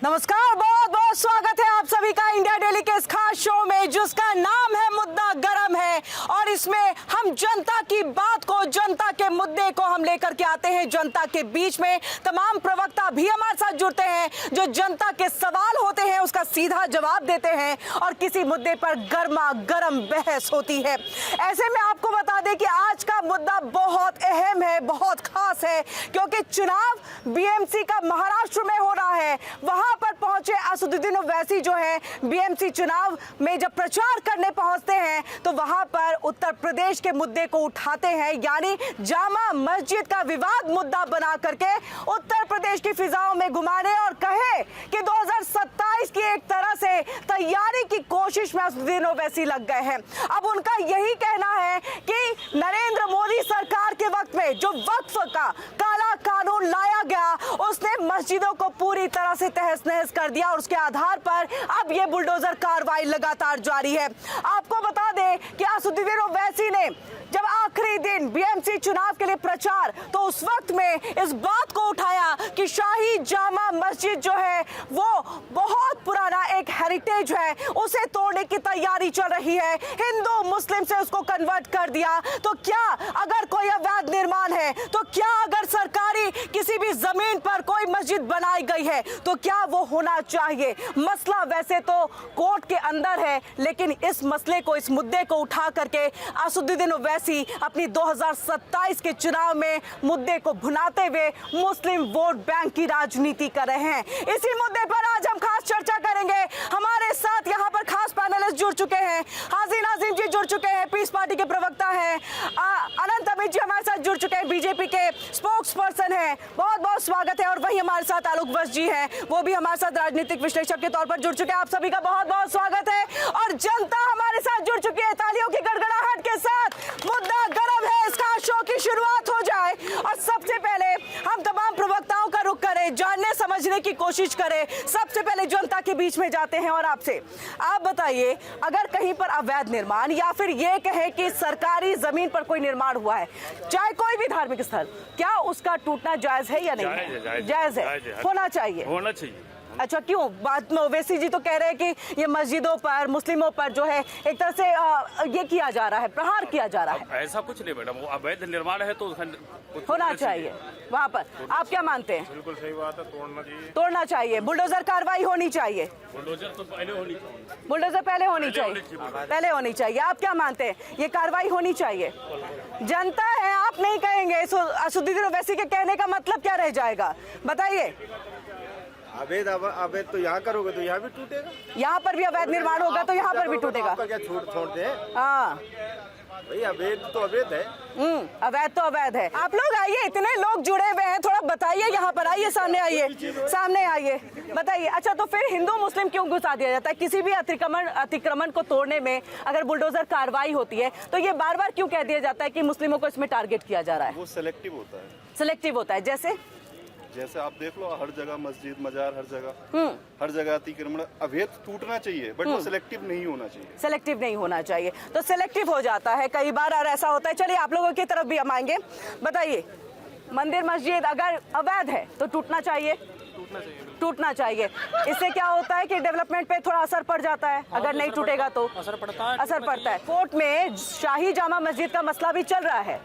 नमस्कार, बहुत बहुत स्वागत है आप सभी का इंडिया डेली के इस खास शो में जिसका नाम है मुद्दा गरम है। और इसमें हम जनता की बात को, जनता के मुद्दे को हम लेकर के आते हैं जनता के बीच में। तमाम प्रवक्ता भी हमारे साथ जुड़ते हैं जो जनता के सवाल होते हैं उसका सीधा जवाब देते हैं और किसी मुद्दे पर गर्मा गर्म बहस होती है। ऐसे में आपको बता दें कि आज का मुद्दा बहुत अहम है, बहुत खास है, क्योंकि चुनाव बीएमसी का महाराष्ट्र में हो रहा है। वहां पर पहुंचे असदुद्दीन ओवैसी जो है बीएमसी चुनाव में जब प्रचार करने पहुंचते हैं तो वहां पर उत्तर प्रदेश के मुद्दे को उठाते हैं, यानी जामा मस्जिद का विवाद मुद्दा बना करके उत्तर प्रदेश की फिजाओं में घुमाने और कहे कि 2027 की एक तरह से तैयारी की कोशिश में असदुद्दीन ओवैसी लग गए हैं। अब उनका यही कहना है कि नरेंद्र मोदी सरकार के वक्त में जो वक्फ का काला कानून लाया गया उसने मस्जिदों को पूरी तरह से तहस नहस कर दिया और उसके आधार पर अब ये बुलडोजर कार्रवाई लगातार जारी है। आपको बता दें कि असदुद्दीन ओवैसी ने जब आखिरी दिन बीएमसी चुनाव के लिए प्रचार तो उस वक्त में इस बात को उठाया कि शाही जामा मस्जिद जो है वो बहुत पुराना एक हेरिटेज है, उसे तोड़ने की तैयारी चल रही है। हिंदू मुस्लिम से उसको कन्वर्ट कर दिया। तो क्या अगर कोई अवैध निर्माण है, तो क्या अगर सरकारी किसी भी जमीन पर कोई मस्जिद बनाई गई है तो क्या वो होना चाहिए? मसला वैसे तो कोर्ट के अंदर है, लेकिन इस मसले को, इस मुद्दे को उठा करके असदुद्दीन ओवैसी अपनी 2027 के चुनाव में मुद्दे को भुनाते हुए मुस्लिम वोट बैंक की राजनीति कर रहे हैं। इसी मुद्दे पर आज हम खास चर्चा करेंगे। हमारे साथ यहाँ पर खास पैनलिस्ट जुड़ चुके हैं। हाजी नाजिम जी जुड़ चुके हैं, पीस पार्टी के प्रवक्ता हैं। अनंत अमित जी हमारे साथ जुड़ चुके हैं, बीजेपी के स्पोक्स पर्सन हैं। बहुत बहुत स्वागत है। और वही हमारे साथ आलोक वत्स जी हैं, वो भी हमारे साथ राजनीतिक विश्लेषक के तौर पर जुड़ चुके हैं। आप सभी का बहुत बहुत स्वागत है। और जनता हमारे साथ जुड़ चुकी है तालियों की गड़गड़ाहट के साथ। मुद्दा गरम है, इसका शो की शुरुआत हो जाए। और सबसे पहले हम तमाम प्रवक्ताओं का रुख करें, जानने समझने की कोशिश करें। सबसे पहले जनता के बीच में जाते हैं और आपसे आप बताइए, अगर कहीं पर अवैध निर्माण या फिर ये कहें कि सरकारी जमीन पर कोई निर्माण हुआ है, चाहे कोई भी धार्मिक स्थल, क्या उसका टूटना जायज है या नहीं? जायज है, होना चाहिए। अच्छा, क्यों? बात में ओवैसी जी तो कह रहे हैं कि ये मस्जिदों पर, मुस्लिमों पर जो है एक तरह से ये किया जा रहा है, प्रहार किया जा रहा है। ऐसा कुछ नहीं मैडम, वो अवैध निर्माण है तो होना चाहिए वहाँ पर। आप क्या मानते हैं? बिल्कुल सही बात है, तोड़ना चाहिए। बुलडोजर कार्रवाई होनी चाहिए। बुलडोजर तो पहले होनी चाहिए। बुलडोजर पहले होनी चाहिए। आप क्या मानते हैं? ये कार्रवाई होनी चाहिए। जनता है, आप नहीं कहेंगे। असदुद्दीन ओवैसी के कहने का मतलब क्या रह जाएगा, बताइए? अवैध तो यहाँ करोगे तो यहाँ भी टूटेगा। यहाँ पर भी अवैध निर्माण होगा तो यहाँ पर भी टूटेगा। आपका क्या छोड़ते हैं? हाँ भाई, अवैध तो अवैध है। अवैध तो अवैध है। आप लोग आइए, इतने लोग जुड़े हुए हैं, थोड़ा बताइए। यहाँ पर आइए, सामने आइए, बताइए। अच्छा, तो फिर हिंदू मुस्लिम क्यों घुसा दिया जाता है? किसी भी अतिक्रमण को तोड़ने में अगर बुलडोजर कार्रवाई होती है तो ये बार बार क्यों कह दिया जाता है कि मुस्लिमों को इसमें टारगेट किया जा रहा है? वो सेलेक्टिव होता है। सिलेक्टिव होता है। जैसे आप देख लो, हर जगह मस्जिद, मजार, हर जगह अतिक्रमण। अवैध टूटना चाहिए बट वो सिलेक्टिव नहीं होना चाहिए। सिलेक्टिव नहीं होना चाहिए, तो सिलेक्टिव हो जाता है कई बार और ऐसा होता है। चलिए, आप लोगों की तरफ भी हम आएंगे। बताइए, मंदिर मस्जिद अगर अवैध है तो टूटना चाहिए? टूटना चाहिए। इससे क्या होता है कि डेवलपमेंट पे थोड़ा असर पड़ जाता है। अगर नहीं टूटेगा तो असर पड़ता है। कोर्ट में शाही जामा मस्जिद का मसला भी चल रहा है,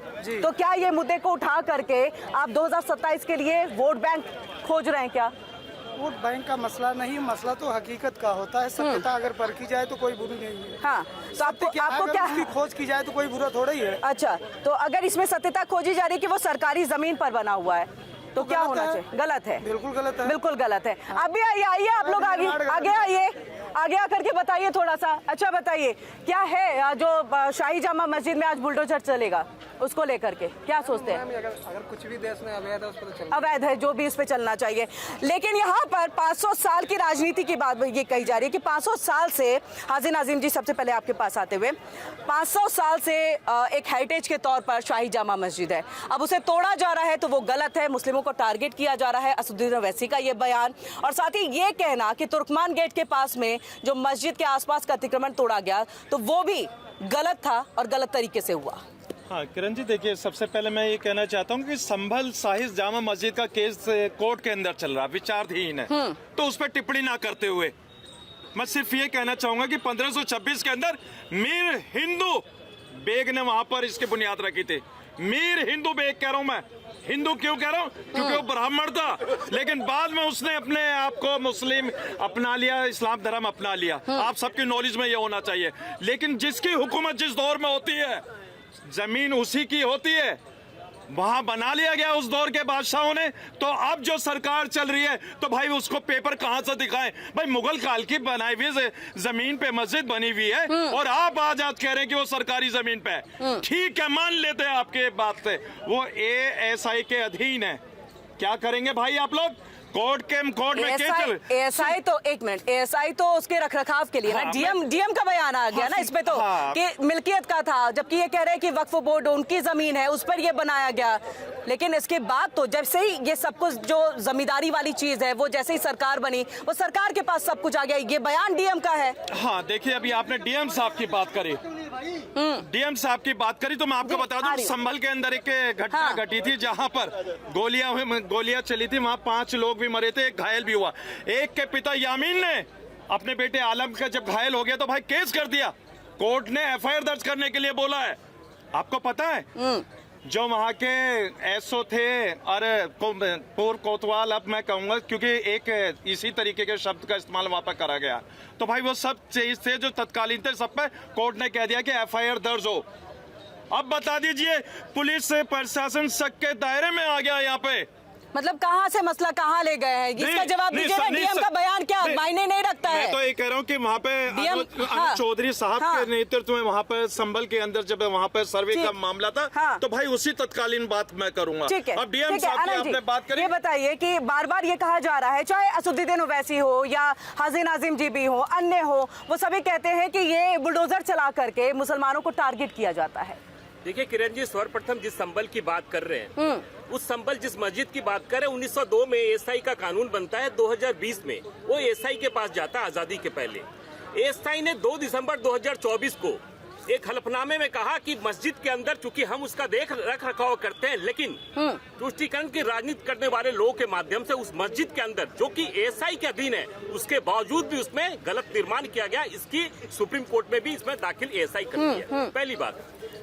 तो क्या ये मुद्दे को उठा करके आप 2027 के लिए वोट बैंक खोज रहे हैं क्या? वोट बैंक का मसला नहीं, मसला तो हकीकत का होता है। सत्यता अगर परखी जाए तो कोई बुरी नहीं है। हाँ, तो आपको क्या उसकी खोज की जाए तो कोई बुरा थोड़ा ही है। अच्छा, तो अगर इसमें सत्यता खोजी जा रही है कि वो सरकारी जमीन पर बना हुआ है तो क्या होना चाहिए? गलत है। बिल्कुल गलत है। बिल्कुल गलत है। आप भी आइए, आप लोग आगे आकर के बताइए थोड़ा सा। अच्छा, बताइए क्या है जो शाही जामा मस्जिद में आज बुलडोजर चलेगा, उसको लेकर के क्या सोचते हैं? अगर कुछ भी देश में अवैध है उसको तो चलना, अवैध है जो भी इस पे चलना चाहिए। लेकिन यहाँ पर 500 साल की राजनीति की बात ये कही जा रही है कि 500 साल से, हाजी नाजिम जी सबसे पहले आपके पास आते हुए, 500 साल से एक हेरिटेज के तौर पर शाही जामा मस्जिद है, अब उसे तोड़ा जा रहा है तो वो गलत है, मुस्लिमों को टारगेट किया जा रहा है। असदुद्दीन ओवैसी का ये बयान और साथ ही ये कहना कि तुर्कमान गेट के पास में जो मस्जिद के आसपास का अतिक्रमण तोड़ा गया तो वो भी गलत था और गलत तरीके से हुआ। हाँ किरण जी, देखिए सबसे पहले मैं ये कहना चाहता हूँ कि संभल साहिब जामा मस्जिद का केस कोर्ट के अंदर चल रहा, विचाराधीन है, तो उस पर टिप्पणी ना करते हुए मैं सिर्फ ये कहना चाहूंगा कि 1526 के अंदर मीर हिंदू बेग ने वहां पर इसकी बुनियाद रखी थी। मीर हिंदू बेग कह रहा हूं मैं, हिंदू क्यों कह रहा हूं? क्योंकि वो ब्राह्मण था, लेकिन बाद में उसने अपने आप को मुस्लिम अपना लिया, इस्लाम धर्म अपना लिया। आप सबकी नॉलेज में ये होना चाहिए। लेकिन जिसकी हुकूमत जिस दौर में होती है, जमीन उसी की होती है, वहां बना लिया गया उस दौर के बादशाहों ने। तो अब जो सरकार चल रही है, तो भाई उसको पेपर कहां से दिखाएं? भाई मुगल काल की बनाई हुई जमीन पे मस्जिद बनी हुई है, और आप आज कह रहे हैं कि वो सरकारी जमीन पे है। ठीक है, मान लेते हैं आपके बात से, वो ASI के अधीन है। क्या करेंगे भाई आप लोग? कोर्ट में ASI तो एक मिनट, ASI तो उसके रखरखाव के लिए ना, डीएम का बयान आ गया ना इसमें तो, कि मिल्कियत का था, जबकि ये कह रहे हैं कि वक्फ बोर्ड उनकी जमीन है, उस पर ये बनाया गया। लेकिन इसके बाद तो जैसे ही ये सब कुछ जो जमींदारी वाली चीज है, वो जैसे ही सरकार बनी, वो सरकार के पास सब कुछ आ गया। ये बयान डीएम का है। हाँ, देखिए अभी आपने डीएम साहब की बात करी, डीएम साहब की बात करी, तो मैं आपको बता दूं, संभल के अंदर एक घटना घटी थी जहां पर गोलियां चली थी। वहां 5 लोग भी मरे थे, एक घायल भी हुआ। एक के पिता यामीन ने अपने बेटे आलम का जब घायल हो गया तो भाई केस कर दिया। कोर्ट ने FIR दर्ज करने के लिए बोला है। आपको पता है जो वहां के एसओ थे, और पूर्व कोतवाल, अब मैं कहूंगा क्योंकि एक इसी तरीके के शब्द का इस्तेमाल वहां पर करा गया, तो भाई वो सब चीज थे जो तत्कालीन थे, सब पे कोर्ट ने कह दिया कि FIR दर्ज हो। अब बता दीजिए, पुलिस से प्रशासन शक के दायरे में आ गया यहाँ पे। मतलब कहाँ से मसला कहाँ ले गए हैं, इसका जवाब दीजिए ना। डीएम का बयान क्या मायने नहीं रखता है? मैं तो ये कह रहा हूँ कि वहाँ पे अनुज चौधरी साहब के नेतृत्व में वहाँ पे संभल के अंदर जब वहाँ पे सर्वे का मामला था, तो भाई उसी तत्कालीन बात मैं करूंगा। अब डीएम साहब की आपने बात करी, ये बताइए कि बार बार ये कहा जा रहा है, चाहे असदुद्दीन ओवैसी हो या हाजी नाजिम जी भी हो, अन्य हो, वो सभी कहते हैं कि ये बुलडोजर चला करके मुसलमानों को टारगेट किया जाता है। देखिए किरण जी, सर्वप्रथम जिस संभल की बात कर रहे हैं, उस संभल जिस मस्जिद की बात कर रहे हैं, 1902 में ASI का कानून बनता है, 2020 में वो ASI के पास जाता है आजादी के पहले। ASI ने 2 दिसंबर 2024 को एक हलफनामे में कहा कि मस्जिद के अंदर चूंकि हम उसका रख रखाव करते हैं, लेकिन तुष्टीकरण की राजनीति करने वाले लोगों के माध्यम से उस मस्जिद के अंदर, जो कि ASI के अधीन है, उसके बावजूद भी उसमें गलत निर्माण किया गया। इसकी सुप्रीम कोर्ट में भी इसमें दाखिल ASI करती है, पहली बात।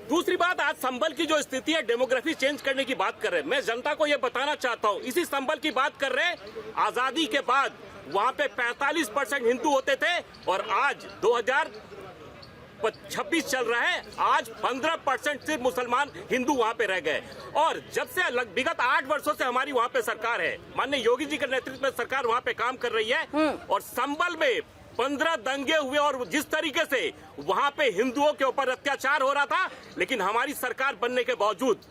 दूसरी बात, आज संभल की जो स्थिति है, डेमोग्राफी चेंज करने की बात कर रहे हैं। मैं जनता को यह बताना चाहता हूँ, इसी संभल की बात कर रहे हैं। आजादी के बाद वहाँ पे 45% हिंदू होते थे, और आज 2026 चल रहा है, आज 15% सिर्फ मुसलमान हिंदू वहाँ पे रह गए। और जब से विगत 8 वर्षों से हमारी वहाँ पे सरकार है, माननीय योगी जी के नेतृत्व में सरकार वहाँ पे काम कर रही है, और संभल में 15 दंगे हुए, और जिस तरीके से वहां पे हिंदुओं के ऊपर अत्याचार हो रहा था, लेकिन हमारी सरकार बनने के बावजूद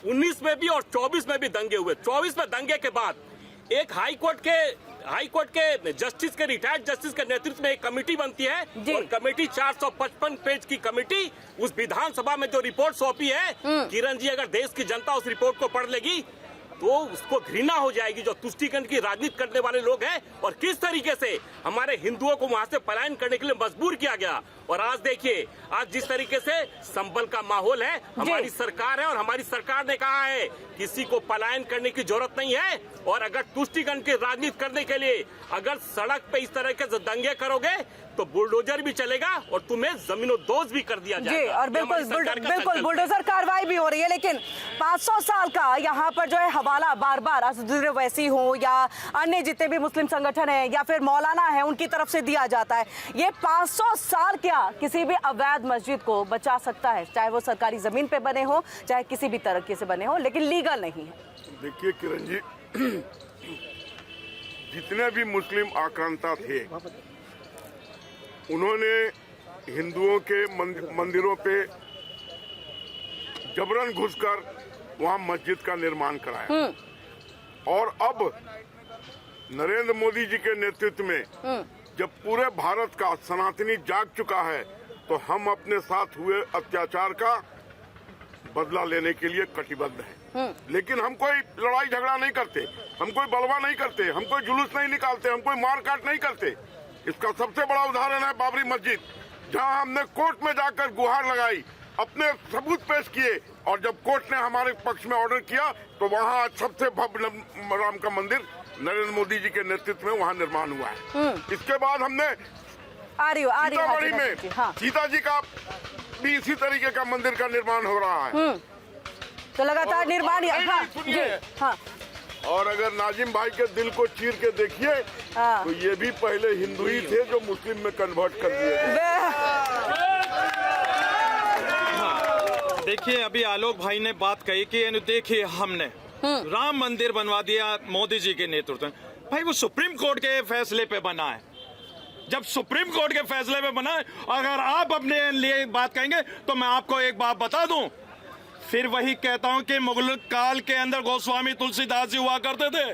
19 में भी और 24 में भी दंगे हुए। 24 में दंगे के बाद एक हाई कोर्ट के जस्टिस के रिटायर्ड जस्टिस के नेतृत्व में एक कमेटी बनती है, और कमेटी 455 पेज की कमेटी उस विधानसभा में जो रिपोर्ट सौंपी है, किरण जी, अगर देश की जनता उस रिपोर्ट को पढ़ लेगी तो उसको घृणा हो जाएगी, जो तुष्टीकरण की राजनीति करने वाले लोग हैं, और किस तरीके से हमारे हिंदुओं को वहां से पलायन करने के लिए मजबूर किया गया। और आज देखिए, आज जिस तरीके से संभल का माहौल है, हमारी सरकार है, और हमारी सरकार ने कहा है किसी को पलायन करने की जरूरत नहीं है, और अगर तुष्टीकरण की राजनीति करने के लिए अगर सड़क पे इस तरह के दंगे करोगे तो बुलडोजर भी चलेगा, और तुम्हें जमीनों-दोज भी कर दिया जाएगा। जी, और बिल्कुल बुलडोजर कार्रवाई भी हो रही है। लेकिन 500 साल का यहाँ पर जो है हवाला बार बार असदुद्दीन ओवैसी हो या अन्य जितने भी मुस्लिम संगठन है या फिर मौलाना है, उनकी तरफ से दिया जाता है। ये 500 साल क्या किसी भी अवैध मस्जिद को बचा सकता है, चाहे वो सरकारी जमीन पे बने हो, चाहे किसी भी तरीके से बने हो, लेकिन लीगल नहीं है। देखिए किरण जी, जितने भी मुस्लिम आक्रांता थे, उन्होंने हिंदुओं के मंदिरों पे जबरन घुसकर वहां मस्जिद का निर्माण कराया, और अब नरेंद्र मोदी जी के नेतृत्व में जब पूरे भारत का सनातनी जाग चुका है, तो हम अपने साथ हुए अत्याचार का बदला लेने के लिए कटिबद्ध हैं। लेकिन हम कोई लड़ाई झगड़ा नहीं करते, हम कोई बलवा नहीं करते, हम कोई जुलूस नहीं निकालते, हम कोई मारकाट नहीं करते। इसका सबसे बड़ा उदाहरण है बाबरी मस्जिद, जहां हमने कोर्ट में जाकर गुहार लगाई अपने सबूत पेश किए और जब कोर्ट ने हमारे पक्ष में ऑर्डर किया तो वहाँ सबसे भव्य राम का मंदिर नरेंद्र मोदी जी के नेतृत्व में वहाँ निर्माण हुआ है। इसके बाद हमने सीतामढ़ी में सीता जी का भी इसी तरीके का मंदिर का निर्माण हो रहा है। तो लगातार निर्माण हाँ। और अगर नाजिम भाई के दिल को चीर के देखिए तो ये भी पहले हिंदू ही थे जो मुस्लिम में कन्वर्ट कर दिए गए। देखिए अभी आलोक भाई ने बात कही कि देखिए हमने राम मंदिर बनवा दिया मोदी जी के नेतृत्व में। भाई वो सुप्रीम कोर्ट के फैसले पे बना है। जब सुप्रीम कोर्ट के फैसले पे बना है, अगर आप अपने लिए बात कहेंगे तो मैं आपको एक बात बता दूं, फिर वही कहता हूं कि मुगल काल के अंदर गोस्वामी तुलसीदास जी हुआ करते थे,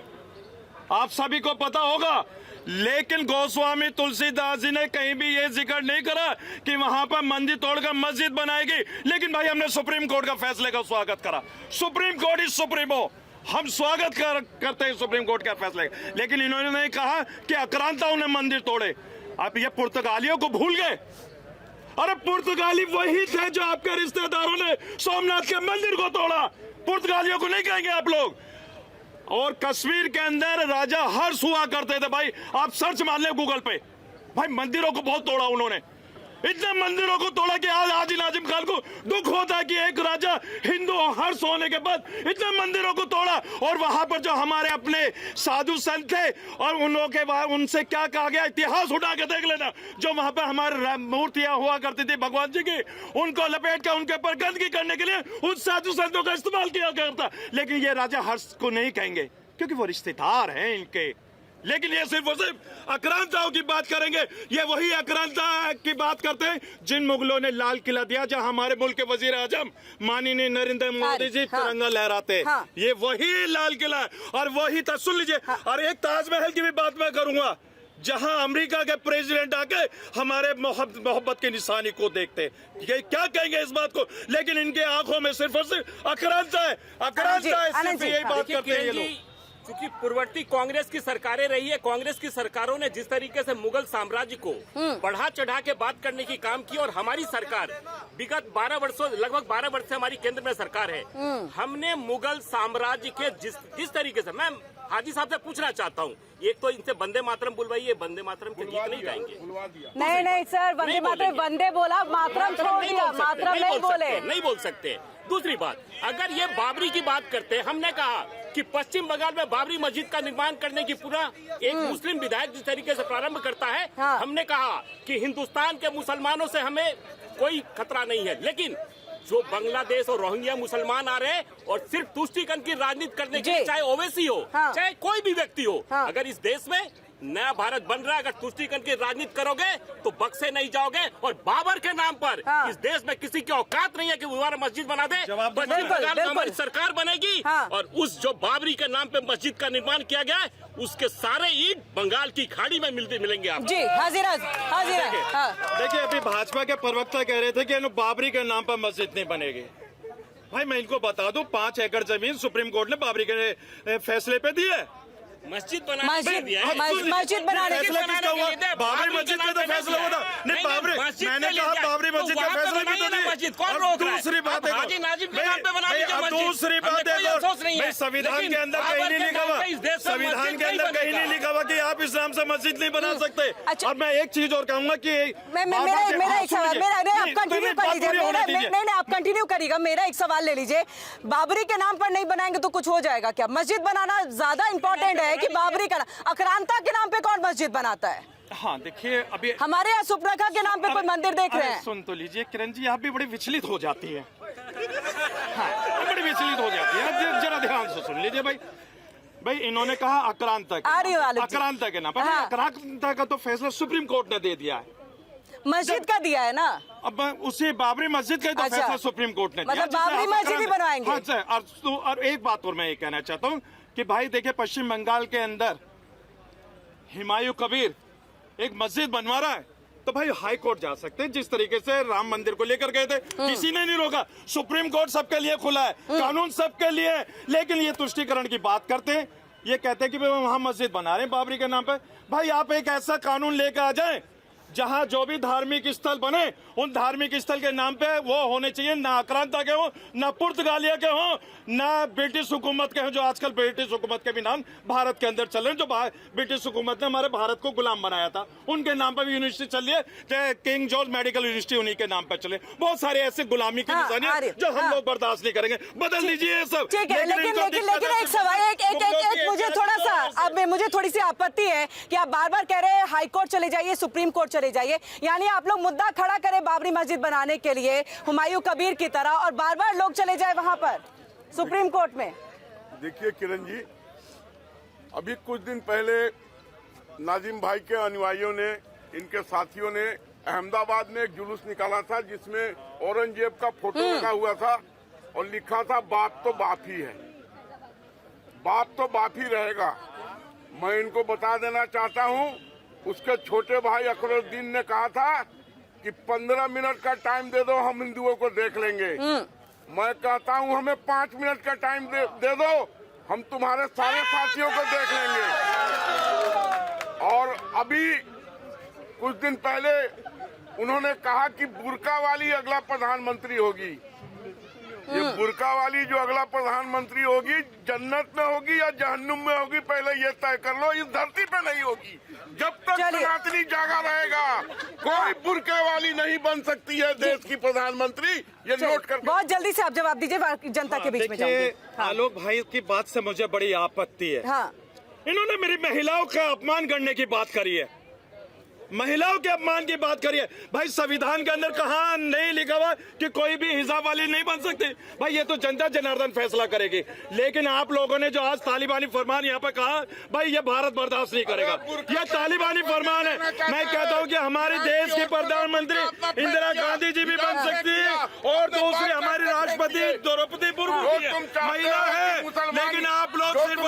आप सभी को पता होगा। लेकिन गोस्वामी तुलसीदास जी ने कहीं भी ये जिक्र नहीं करा कि वहां पर मंदिर तोड़कर मस्जिद बनाएगी। लेकिन भाई हमने सुप्रीम कोर्ट का फैसले का स्वागत करा। सुप्रीम कोर्ट इज सुप्रीमो, हम स्वागत करते हैं सुप्रीम कोर्ट का फैसले। लेकिन इन्होंने नहीं कहा कि आक्रांताओं ने मंदिर तोड़े। आप ये पुर्तगालियों को भूल गए। अरे पुर्तगाली वही थे जो आपके रिश्तेदारों ने सोमनाथ के मंदिर को तोड़ा। पुर्तगालियों को नहीं कहेंगे आप लोग। और कश्मीर के अंदर राजा हर्ष हुआ करते थे। भाई आप सर्च मार ले गूगल पे, भाई मंदिरों को बहुत तोड़ा उन्होंने। इतने मंदिरों को तोड़ा कि आज हाजी नाजिम खान को दुख होता है कि एक राजा हिंदू हर्ष होने के बाद इतने मंदिरों को तोड़ा। और वहां पर जो हमारे अपने साधु संत थे और उन लोगों के बाद उनसे क्या कहा गया, इतिहास उठा के देख लेना। जो वहां पर हमारे मूर्तियां हुआ करती थी भगवान जी की, उनको लपेट कर उनके ऊपर गंदगी करने के लिए उन साधु संतों का इस्तेमाल किया करता। लेकिन ये राजा हर्ष को नहीं कहेंगे क्योंकि वो रिश्तेदार हैं इनके। लेकिन ये सिर्फ और सिर्फ आक्रांताओं की बात करेंगे। ये वही आक्रांता की बात करते हैं जिन मुगलों ने लाल किला दिया, जहां हमारे मुल्क के वजीर आजम माननीय नरेंद्र मोदी जी तिरंगा लहराते। ये वही लाल किला है और वही था। सुन लीजिए। और एक ताजमहल की भी बात मैं करूंगा, जहां अमेरिका के प्रेसिडेंट आके हमारे मोहब्बत की निशानी को देखते। ये क्या कहेंगे इस बात को? लेकिन इनके आंखों में सिर्फ और सिर्फ आक्रांता है, आक्रांता है। सिर्फ यही बात करते हैं ये लोग। क्योंकि पूर्ववर्ती कांग्रेस की सरकारें रही है, कांग्रेस की सरकारों ने जिस तरीके से मुगल साम्राज्य को बढ़ा चढ़ा के बात करने की काम की, और हमारी सरकार विगत 12 वर्षों, लगभग 12 वर्ष से हमारी केंद्र में सरकार है। हमने मुगल साम्राज्य के जिस तरीके से, मैं हाजी साहब से पूछना चाहता हूँ, एक तो इनसे वंदे मातरम बुलवाइए, वंदे मातरम के गीत नहीं गाएंगे। नहीं सर, वंदे मातरम, वंदे बोला, मातरम छोड़ दिया, मातरम नहीं बोले, नहीं बोल सकते। दूसरी बात, अगर ये बाबरी की बात करते, हमने कहा कि पश्चिम बंगाल में बाबरी मस्जिद का निर्माण करने की पूरा एक मुस्लिम विधायक जिस तरीके से प्रारंभ करता है, हमने कहा कि हिंदुस्तान के मुसलमानों से हमें कोई खतरा नहीं है। लेकिन जो बांग्लादेश और रोहिंग्या मुसलमान आ रहे हैं और सिर्फ तुष्टीकरण की राजनीति करने के लिए, चाहे ओवैसी हो, चाहे कोई भी व्यक्ति हो, अगर इस देश में नया भारत बन रहा है, अगर तुष्टीकरण की राजनीति करोगे तो बक्से नहीं जाओगे। और बाबर के नाम पर इस देश में किसी की औकात नहीं है कि दोबारा मस्जिद बना दे। पश्चिम बंगाल में हमारी सरकार बनेगी और उस जो बाबरी के नाम पे मस्जिद का निर्माण किया गया है, उसके सारे ईंट बंगाल की खाड़ी में मिलेंगे आपको। जी हाजिर देखिए अभी भाजपा के प्रवक्ता कह रहे थे कि बाबरी के नाम पर मस्जिद नहीं बनेगी। भाई मैं इनको बता दूं, 5 एकड़ जमीन सुप्रीम कोर्ट ने बाबरी के फैसले पे दी है। मस्जिद बनाने के लिए, मस्जिद बनाने के लिए बाबरी मस्जिद का तो फैसला हुआ था। नहीं बाबरी, मैंने कहा बाबरी मस्जिद का फैसला भी तो नहीं। दूसरी बात है, दूसरी बात है, संविधान के अंदर कहीं नहीं लिखा हुआ, संविधान के अंदर कहीं नहीं लिखा हुआ कि आप इस नाम से मस्जिद नहीं बना सकते। और मैं एक चीज और कहूंगा कि आप कंटिन्यू करिएगा। मेरा एक सवाल ले लीजिए, बाबरी के नाम पर नहीं बनाएंगे तो कुछ हो जाएगा क्या? मस्जिद बनाना ज्यादा इंपॉर्टेंट है कि बाबरी का? आक्रांता के नाम पे कौन मस्जिद बनाता है? हाँ देखिए अभी हमारे यहाँ सुप्रखा के नाम पे कोई मंदिर देख रहे हैं। सुन तो लीजिए किरण जी, आप भी बड़ी विचलित हो जाती है। हाँ, बड़ी विचलित हो जाती है। जरा ध्यान से सुन लीजिए भाई इन्होंने कहा आक्रांता के नाम पर। आक्रांता का तो फैसला सुप्रीम कोर्ट ने दे दिया है, मस्जिद का दिया है ना। अब उसी बाबरी मस्जिद का तो फैसला सुप्रीम कोर्ट ने दिया, मतलब बाबरी मस्जिद ही बनवाएंगे। और एक बात और मैं ये कहना चाहता हूँ कि भाई देखिए पश्चिम बंगाल के अंदर हुमायूं कबीर एक मस्जिद बनवा रहा है, तो भाई हाई कोर्ट जा सकते हैं। जिस तरीके से राम मंदिर को लेकर गए थे, किसी ने नहीं रोका। सुप्रीम कोर्ट सबके लिए खुला है, कानून सबके लिए है। लेकिन ये तुष्टीकरण की बात करते हैं, ये कहते हैं कि वहां मस्जिद बना रहे हैं बाबरी के नाम पे। भाई आप एक ऐसा कानून लेकर आ जाए जहां जो भी धार्मिक स्थल बने उन धार्मिक स्थल के नाम पे वो होने चाहिए, ना आक्रांता के हो, ना पुर्तगालिया के हो, ना ब्रिटिश हुकूमत के हो, जो आजकल ब्रिटिश हुकूमत के भी नाम भारत के अंदर चल रहे हैं, जो ब्रिटिश हुकूमत ने हमारे भारत को गुलाम बनाया था, उनके नाम पर भी यूनिवर्सिटी चल रही है। किंग जॉर्ज मेडिकल यूनिवर्सिटी उन्हीं के नाम पर चले। बहुत सारे ऐसे गुलामी की निशानियां जो हम लोग बर्दाश्त नहीं करेंगे। बदल दीजिए ये सब। ठीक है, लेकिन एक सवाल, एक मुझे थोड़ा सा, अब मुझे थोड़ी सी आपत्ति है कि आप बार बार कह रहे हैं हाई कोर्ट चले जाइए, सुप्रीम कोर्ट चले जाइए, यानी आप लोग मुद्दा खड़ा करें बाबरी मस्जिद बनाने के लिए हुमायूं कबीर की तरह, और बार बार लोग चले जाए वहां पर सुप्रीम कोर्ट में। देखिए किरण जी, अभी कुछ दिन पहले नाजिम भाई के अनुयायियों ने, इनके साथियों ने अहमदाबाद में एक जुलूस निकाला था जिसमें औरंगजेब का फोटो लगा हुआ था और लिखा था बाप तो बाप ही है, बाप तो बाप ही रहेगा। मैं इनको बता देना चाहता हूं, उसके छोटे भाई अकबरुद्दीन ने कहा था कि 15 मिनट का टाइम दे दो, हम हिंदुओं को देख लेंगे। मैं कहता हूं हमें 5 मिनट का टाइम दे दो, हम तुम्हारे सारे साथियों को देख लेंगे। और अभी कुछ दिन पहले उन्होंने कहा कि बुर्का वाली अगला प्रधानमंत्री होगी। ये बुर्का वाली जो अगला प्रधानमंत्री होगी, जन्नत में होगी या जहन्नुम में होगी, पहले ये तय कर लो। इस धरती पे नहीं होगी। जब तक सनातनी जागा रहेगा, कोई बुर्के वाली नहीं बन सकती है देश की प्रधानमंत्री। ये नोट कर, बहुत जल्दी से आप जवाब दीजिए, जनता के बीच में जाऊंगी। आलोक भाई की बात से मुझे बड़ी आपत्ति है। हाँ, इन्होंने मेरी महिलाओं का अपमान करने की बात करी है, महिलाओं के अपमान की बात करिए। भाई संविधान के अंदर कहाँ नहीं लिखा हुआ कि कोई भी हिजाब वाली नहीं बन सकती? भाई ये तो जनता जनार्दन फैसला करेगी। लेकिन आप लोगों ने जो आज तालिबानी फरमान यहाँ पे कहा, भाई ये भारत बर्दाश्त नहीं करेगा। ये तालिबानी फरमान है। मैं कहता हूँ कि हमारे देश की प्रधानमंत्री इंदिरा गांधी जी भी बन सकती है, और दूसरी हमारी राष्ट्रपति द्रौपदी मुर्मू महिला है। लेकिन आप लोग सिर्फ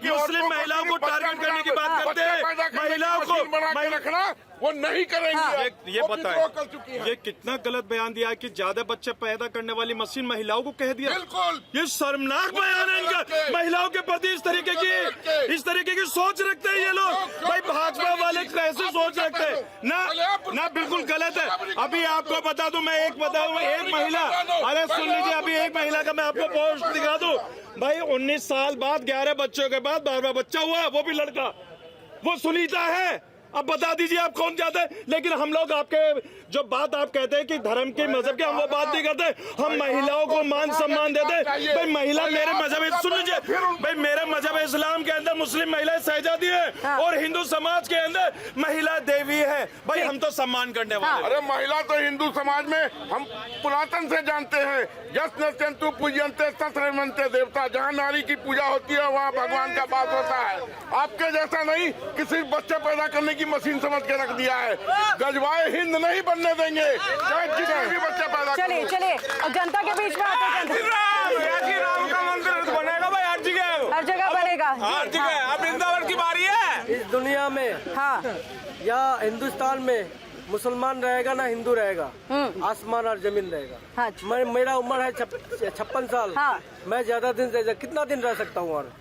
मुस्लिम महिलाओं को टारगेट करने की बात करते हैं। महिलाओं को रखना वो नहीं करेंगे। ये बताएं, ये कितना गलत बयान दिया है कि ज्यादा बच्चे पैदा करने वाली मशीन महिलाओं को कह दिया। बिल्कुल, ये शर्मनाक बयान है इनका। महिलाओं के प्रति इस तरीके की सोच रखते हैं ये लोग। भाई भाजपा वाले कैसे सोच रखते हैं? ना बिल्कुल गलत है। अभी आपको बता दूं, मैं एक महिला, अरे सुन लीजिए, अभी एक महिला का मैं आपको पोस्ट दिखा दूं। भाई 19 साल बाद 11 बच्चों के बाद 12वां बच्चा हुआ, वो भी लड़का, वो सुनीता है। अब बता दीजिए आप कौन चाहते हैं? लेकिन हम लोग आपके जो बात आप कहते हैं कि धर्म की मजहब की, हम वो बात नहीं करते। हम महिलाओं को मान सम्मान देते हैं। भाई महिला मेरे मजहब, सुन लीजिए भाई, मेरे मजहब इस्लाम के अंदर मुस्लिम महिला शहजादी है और हिंदू समाज के अंदर महिला देवी है। भाई हम तो सम्मान करने वाले। अरे महिला तो हिंदू समाज में हम पुरातन से जानते हैं, यस्न जंतु पूजनते तत्र मनते देवता। जहाँ नारी की पूजा होती है वहाँ भगवान का वास होता है। आपके जैसा नहीं कि सिर्फ बच्चे पैदा करने की मशीन समझ के रख दिया है। गजवाए हिंद नहीं बनने देंगे, चाहे जितने भी बच्चे पैदा। चलिए और जनता के बीच में आते हैं। राम का मंदिर बनेगा भाई, हर जगह बनेगा, हर जगह। अब वृंदावन की बारी है। इस दुनिया में हाँ, या हिंदुस्तान में मुसलमान रहेगा ना हिंदू रहेगा, आसमान और जमीन रहेगा। हाँ, मेरा उम्र है 56 साल। हाँ, मैं ज्यादा दिन से कितना दिन रह सकता हूँ? और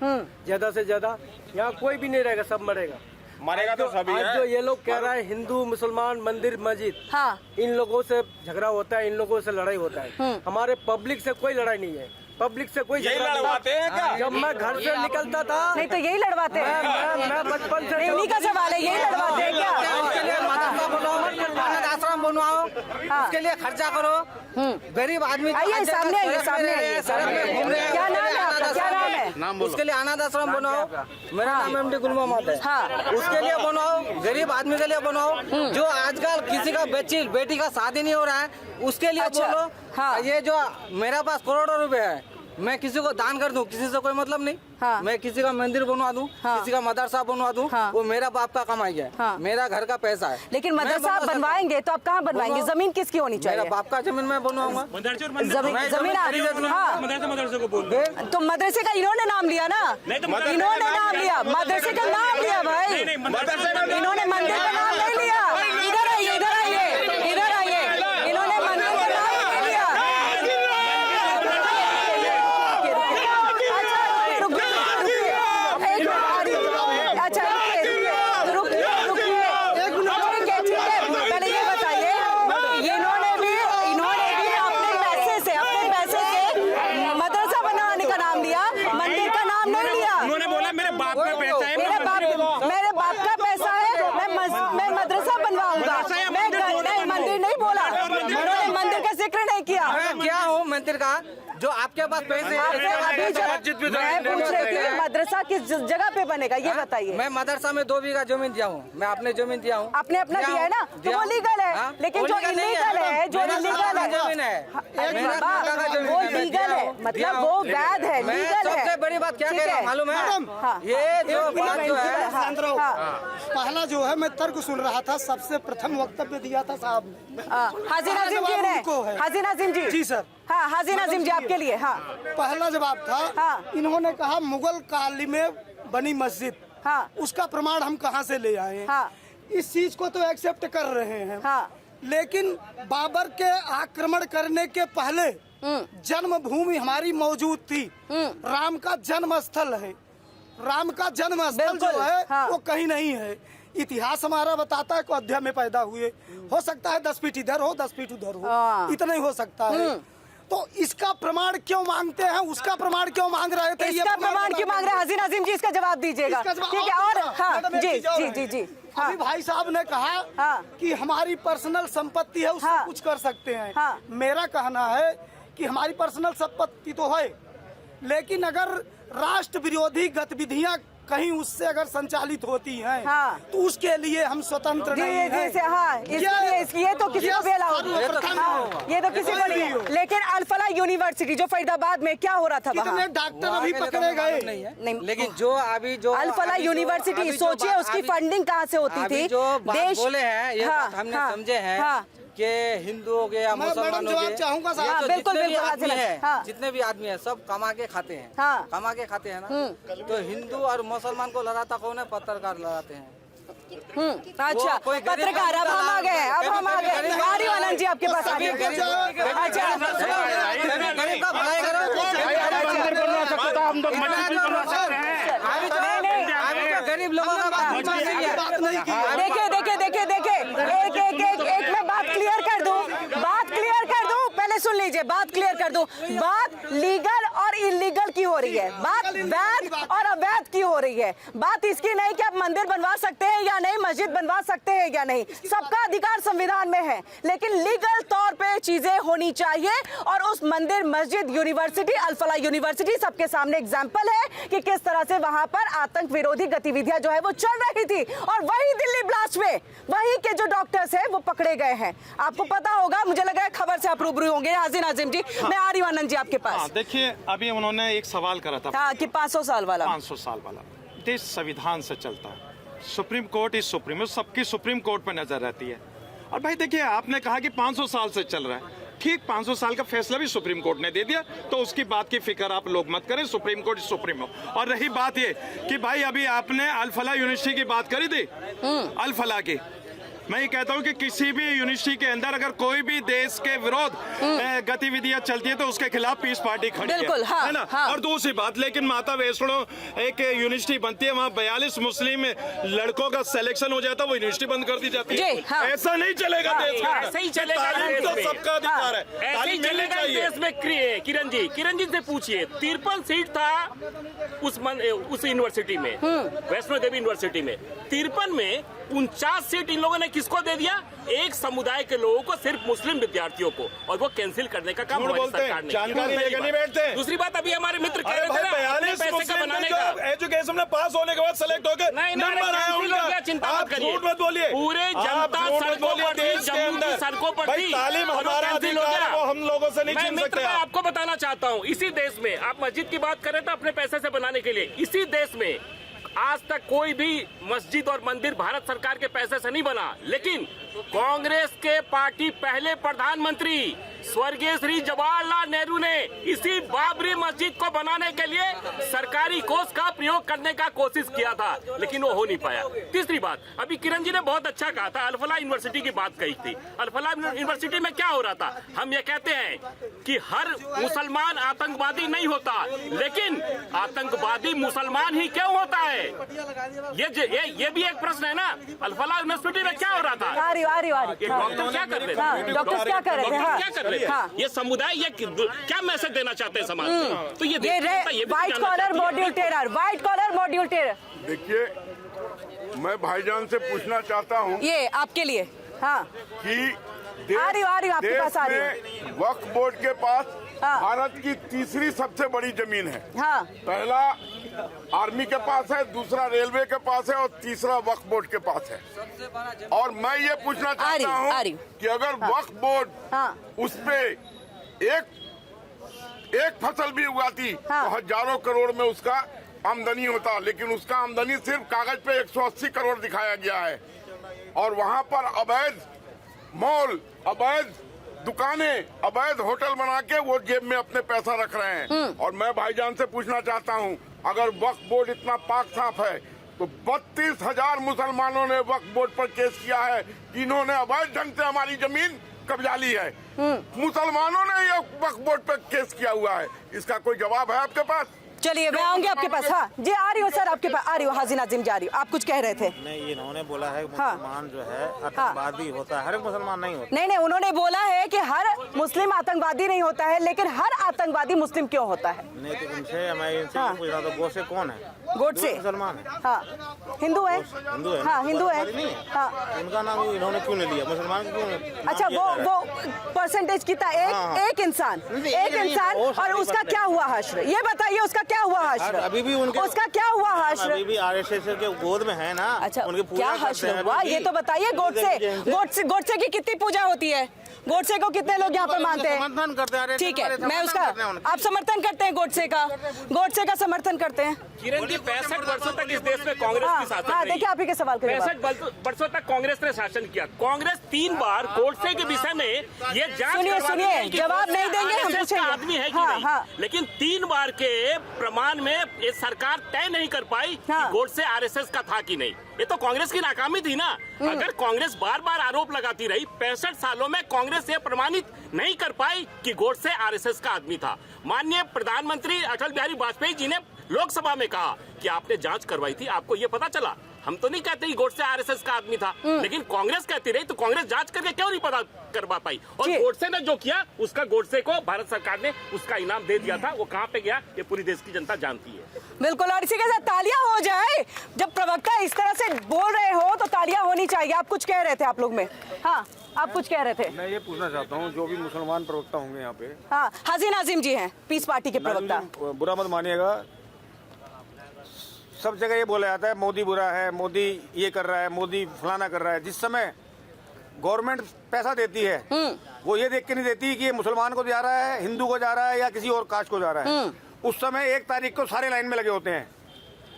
ज्यादा से ज्यादा यहाँ कोई भी नहीं रहेगा, सब मरेगा। मरेगा तो सभी है। जो ये लोग कह रहे हैं हिंदू मुसलमान मंदिर मस्जिद, हाँ, इन लोगों से झगड़ा होता है, इन लोगों से लड़ाई होता है। हमारे पब्लिक से कोई लड़ाई नहीं है, पब्लिक से कोई झगड़ा लड़वाते हैं क्या? जब मैं घर से निकलता था, नहीं तो यही लड़वाते हैं। मैं बचपन से, इन्हीं का सवाल है, यही लड़वाते हैं क्या? अनाथ आश्रम बनवाओ, उसके लिए खर्चा करो। गरीब आदमी आइए सामने, आइए सामने। क्या नाम है आपका? क्या नाम है? उसके लिए अनाथ आश्रम बनाओ। मेरा नाम एमडी गुल मोहम्मद है। हाँ, उसके लिए बनाओ, गरीब आदमी के लिए बनाओ। जो आजकल किसी का बेटी का शादी नहीं हो रहा है, उसके लिए बोलो। हाँ, ये जो मेरे पास करोड़ों रुपए है, मैं किसी को दान कर दूं, किसी से कोई मतलब नहीं। हाँ, मैं किसी का मंदिर बनवा दूं, हाँ, किसी का मदरसा बनवा दूं, हाँ, वो मेरा बाप का कमाई है। हाँ, मेरा घर का पैसा है। लेकिन मदरसा आप बनवाएंगे तो आप कहाँ बनवाएंगे? जमीन किसकी होनी चाहिए? मेरा बाप का जमीन मैं बनवाऊंगा। जमीन हाँ, मदरसे को बोल तो मदरसे का इन्होंने नाम लिया ना, इन्होंने नाम लिया, मदरसे का नाम लिया भाई, इन्होंने मंदिर का नाम नहीं लिया। इधर आइए, इधर आइए, इधर आइए, इन्होंने मंदिर का नाम नहीं लिया। अच्छा का जो आपके पास पैसे आपने अभी जब मैं पूछ रही थी कि मदरसा किस जगह पे बनेगा ये बताइए। मैं मदरसा में 2 बीघा जमीन दिया हूँ, मैं अपने जमीन दिया हूँ। आपने अपना दिया है ना, तो वो लीगल है। लेकिन जो इलीगल है, जो इलीगल है जमीन है वो लीगल है, मतलब वो वैध है, लीगल है। सबसे बड़ी बात क्या कह रहा हूँ मालूम है? ये जो बात जो है, पहला जो है मैं तर्क सुन रहा था, सबसे प्रथम वक्तव्य दिया था साहब हाजी नाजिम जी ने। हाजी नाजिम जी। जी सर। हाँ हाजी नाजिम जी आपके लिए। हाँ पहला जवाब था, हाँ। इन्होंने कहा मुगल काल में बनी मस्जिद, हाँ। उसका प्रमाण हम कहाँ से ले आए? हाँ। इस चीज को तो एक्सेप्ट कर रहे हैं, हाँ। लेकिन बाबर के आक्रमण करने के पहले जन्मभूमि हमारी मौजूद थी। राम का जन्म स्थल है, राम का जन्म स्थल जो है हाँ। वो कहीं नहीं है। इतिहास हमारा बताता है कि अयोध्या में पैदा हुए, हो सकता है 10 फीट इधर हो 10 फीट उधर हो, इतना ही हो सकता है। तो इसका प्रमाण क्यों मांगते हैं, उसका प्रमाण क्यों मांग रहे थे? इसका प्रमाण क्यों मांग रहे हैं हाजी नाजिम जी, इसका जवाब दीजिएगा। इसका जवाब ठीक है। और हाँ मैडम, एक जी चीज और जी है। जी जी। अभी भाई साहब ने कहा हाँ। कि हमारी पर्सनल संपत्ति है, उससे हाँ। कुछ कर सकते हैं। हाँ। मेरा कहना है कि हमारी पर्सनल संपत्ति तो है, लेकिन अगर राष्ट्र विरोधी गतिविधियां कहीं उससे अगर संचालित होती हैं, हाँ। तो उसके लिए हम स्वतंत्र नहीं हैं। जैसे हाँ ये तो किसी को भी अलाउड नहीं है। हाँ, ये तो किसी को नहीं है। लेकिन अल-फलाह यूनिवर्सिटी जो फरीदाबाद में क्या हो रहा था कितने वहाँ? डॉक्टर अभी पकड़े गए? नहीं, लेकिन जो अभी जो अल-फलाह यूनिवर्सिटी सोचिए उसकी फंडिंग कहाँ से होती थी? जो बात देश बोले हैं ये बात हमने समझे हैं कि हिंदू हो गया, मुसलमान हो गए, चाहूंगा साहब। हाँ, बिल्कुल, जितने भी बिल्कुल, आदमी है, हाँ। जितने भी आदमी है सब कमा के खाते हैं। हाँ। कमा के खाते हैं ना। तो हिंदू और मुसलमान को लड़ाता कौन है? पत्रकार लड़ाते हैं। अच्छा कोई गरीब पत्रकार। अब हम आ गए, अब हम आ गए। आ रही हूँ आनंद जी आपके पास। आ रही हूँ। अच्छा गरीब का भलाई करो। गरीब लोगों का देखिए एक मैं बात क्लियर कर दूं, पहले सुन लीजिए, बात क्लियर कर दूं। बात लीगल और इलीगल की हो रही है, बात वैध और अवैध की हो रही है। बात इसकी नहीं कि आप मंदिर बनवा सकते हैं या नहीं, मस्जिद बनवा सकते हैं या नहीं, सबका अधिकार संविधान में है। लेकिन लीगल तौर पे चीजें होनी चाहिए। और उस मंदिर, मस्जिद, यूनिवर्सिटी, अल-फलाह यूनिवर्सिटी सबके सामने एग्जाम्पल है कि किस तरह से वहां पर आतंक विरोधी गतिविधियां जो है वो चल रही थी। और वही दिल्ली ब्लास्ट में वही के जो डॉक्टर्स हैं वो पकड़े गए हैं। आपको पता होगा, मुझे लगा खबर से आप रूबरू होंगे। हाजी नाजिम जी, मैं आ रही हूँ आनंद जी आपके पास। देखिए अभी उन्होंने एक सवाल करा था। हाँ, कि 500 साल वाला। 500 साल वाला देश संविधान से चलता है। सुप्रीम कोर्ट इज सुप्रीम, सबकी सुप्रीम कोर्ट पर नजर रहती है। और भाई देखिए, आपने कहा कि 500 साल से चल रहा है, ठीक 500 साल का फैसला भी सुप्रीम कोर्ट ने दे दिया, तो उसकी बात की फिक्र आप लोग मत करें। सुप्रीम कोर्ट सुप्रीम हो। और रही बात ये कि भाई अभी आपने अल-फलाह यूनिवर्सिटी की बात करी थी, अल-फलाह की, मैं ये कहता हूँ कि किसी भी यूनिवर्सिटी के अंदर अगर कोई भी देश के विरोध गतिविधियां चलती है तो उसके खिलाफ पीस पार्टी खड़ी बिल्कुल, हाँ, है ना। हाँ। और दूसरी बात, लेकिन माता वैष्णो एक यूनिवर्सिटी बनती है, वहाँ 42 मुस्लिम लड़कों का सिलेक्शन हो जाता है, वो यूनिवर्सिटी बंद कर दी जाती है। हाँ। ऐसा नहीं चलेगा हाँ, देश हाँ, में। ऐसे ही चलेगा तालीम देश तो में। सबका अधिकार है, ऐसे ही तालीम मिलनी चलेगा चाहिए। देश में। किरण जी से पूछिए, 53 सीट था उस यूनिवर्सिटी में, वैष्णो देवी यूनिवर्सिटी में। 53 में 49 सीट इन लोगों ने किसको दे दिया? एक समुदाय के लोगों को, सिर्फ मुस्लिम विद्यार्थियों को, और वो कैंसिल करने का काम झूठ हमारी बोलते हैं, सरकार ने जानकारी लेकर नहीं बैठते। दूसरी बात, अभी हमारे मित्र कह अरे रहे भाई, थे ना, अपने 42 पैसे का मुस्लिम बनाने जो का। एजुकेशन में पास होने के बाद सेलेक्ट हो गए, नहीं, नंबर आया कैंसिल हो उनका। गया, चिंता आप मत करिए। झूठ मत बोलिए। पूरे आप जनता झूठ मत सड़कों बोलिए, पर थी, देश के जम्मू की अंदर। सड़कों पर भाई, थी, तालीम और वो हमारा कैंसिल हो अधिकार है, गया। वो हम लोगों से नहीं मैं छीन मित्र सकते भाई आप। आपको बताना चाहता हूँ, इसी देश में, आप मस्जिद की बात करें तो अपने पैसे से बनाने के लिए, इसी देश में आज तक कोई भी मस्जिद और मंदिर भारत सरकार के पैसे से नहीं बना। लेकिन कांग्रेस के पार्टी पहले प्रधानमंत्री स्वर्गीय श्री जवाहरलाल नेहरू ने इसी बाबरी मस्जिद को बनाने के लिए सरकारी कोष का प्रयोग करने का कोशिश किया था, लेकिन वो हो नहीं पाया। तीसरी बात, अभी किरण जी ने बहुत अच्छा कहा था, अल-फलाह यूनिवर्सिटी की बात कही थी। अल-फलाह यूनिवर्सिटी में क्या हो रहा था? हम ये कहते हैं कि हर मुसलमान आतंकवादी नहीं होता, लेकिन आतंकवादी मुसलमान ही क्यों होता है? ये भी एक प्रश्न है ना। अल-फलाह यूनिवर्सिटी में क्या हो रहा था? आ रही डॉक्टर क्या कर रहे थे? डॉक्टर क्या कर रहे थे? डॉक्टर क्या कर रहे थे? हाँ। ये समुदाय ये क्या मैसेज देना चाहते हैं समाज को? तो ये white collar module terror, white collar module terror. देखिए, मैं भाईजान से पूछना चाहता हूँ ये आपके लिए, हाँ, कि आ रही हूँ आपके पास, आ रही हूँ। देश में वक्फ बोर्ड के पास हाँ। भारत की तीसरी सबसे बड़ी जमीन है। हाँ। पहला आर्मी के पास है, दूसरा रेलवे के पास है और तीसरा वक्फ बोर्ड के पास है। और मैं ये पूछना चाहता हूँ कि अगर वक्फ बोर्ड उस पे एक फसल भी उगाती तो हजारों करोड़ में उसका आमदनी होता, लेकिन उसका आमदनी सिर्फ कागज पे 180 करोड़ दिखाया गया है। और वहाँ पर अवैध मॉल, अवैध दुकानें, अवैध होटल बना के वो जेब में अपने पैसा रख रहे हैं। और मैं भाईजान से पूछना चाहता हूँ, अगर वक्फ बोर्ड इतना पाक साफ है तो 32,000 मुसलमानों ने वक्फ बोर्ड पर केस किया है कि इन्होंने अवैध ढंग से हमारी जमीन कब्जा ली है। मुसलमानों ने ये वक्फ बोर्ड पर केस किया हुआ है, इसका कोई जवाब है आपके पास? चलिए मैं आऊंगी आपके पास। हाँ जी, आ रही हूँ सर, आपके पास आ रही हूँ। हाजी नाजिम जा रही हूँ, आप कुछ कह रहे थे। नहीं, इन्होंने बोला है मुसलमान जो है आतंकवादी होता है, हर एक मुसलमान नहीं होता। नहीं, उन्होंने बोला है कि हर मुस्लिम आतंकवादी नहीं होता है, लेकिन हर आतंकवादी मुस्लिम क्यों होता है? नहीं तो उनसे मैं इनसे पूछ रहा था, गोडसे कौन है? गोडसे मुसलमान है। हाँ, हिंदू है। हिंदू है। हाँ, हिंदू है। हाँ, उनका नाम इन्होंने क्यों नहीं लिया? मुसलमान क्यों? अच्छा, वो परसेंटेज कितना? एक इंसान और उसका क्या हुआ हश्र? ये बताइए, उसका क्या हुआ हश्र? अभी भी उनके उसका क्या हुआ हश्र? अभी भी RSS के गोद में है ना। अच्छा, उनकी पूजा क्या हश्र हुआ ये तो बताइए। गोडसे की कितनी पूजा होती है? गोडसे को कितने लोग यहाँ पर मानते हैं? समर्थन करते हैं। ठीक है, मैं उसका, आप समर्थन करते हैं गोडसे का समर्थन करते हैं? किरण जी, 65 वर्षों तक इस देश में कांग्रेस की शासन रही। देखिए, आप ही के सवाल के जवाब। 65 वर्षों तक कांग्रेस ने शासन किया। कांग्रेस 3 बार गोडसे के विषय में ये जांच सुनिए, जवाब नहीं देंगे, हम पूछेंगे आदमी है कि नहीं। लेकिन 3 बार के प्रमाण में ये सरकार तय नहीं कर पाई कि गोडसे RSS का था कि नहीं। ये तो कांग्रेस की नाकामी थी ना। अगर कांग्रेस बार बार आरोप लगाती रही, 65 सालों में कांग्रेस ये प्रमाणित नहीं कर पाई कि गोडसे RSS का आदमी था। माननीय प्रधानमंत्री अटल बिहारी वाजपेयी जी ने लोकसभा में कहा कि आपने जांच करवाई थी, आपको ये पता चला। हम तो नहीं कहते कि गोडसे RSS का आदमी था, लेकिन कांग्रेस कहती रही, तो कांग्रेस जांच करके क्यों नहीं पता करवा पाई? और गोडसे ने जो किया, उसका गोडसे को भारत सरकार ने उसका इनाम दे दिया था। वो कहाँ पे गया ये पूरी देश की जनता जानती है। बिल्कुल, और इसी के साथ तालियां हो जाए। जब प्रवक्ता इस तरह से बोल रहे हो तो तालियां होनी चाहिए। आप कुछ कह रहे थे, आप लोग में। हाँ, आप कुछ कह रहे थे। मैं ये पूछना चाहता हूँ, जो भी मुसलमान प्रवक्ता होंगे यहाँ पे। हाँ, हाजी नाजिम जी हैं, पीस पार्टी के प्रवक्ता। बुरा मत मानिएगा, सब जगह ये बोला जाता है मोदी बुरा है, मोदी ये कर रहा है, मोदी फलाना कर रहा है। जिस समय गवर्नमेंट पैसा देती है वो ये देख के नहीं देती कि ये मुसलमान को जा रहा है, हिंदू को जा रहा है या किसी और कास्ट को जा रहा है। उस समय 1 तारीख को सारे लाइन में लगे होते हैं,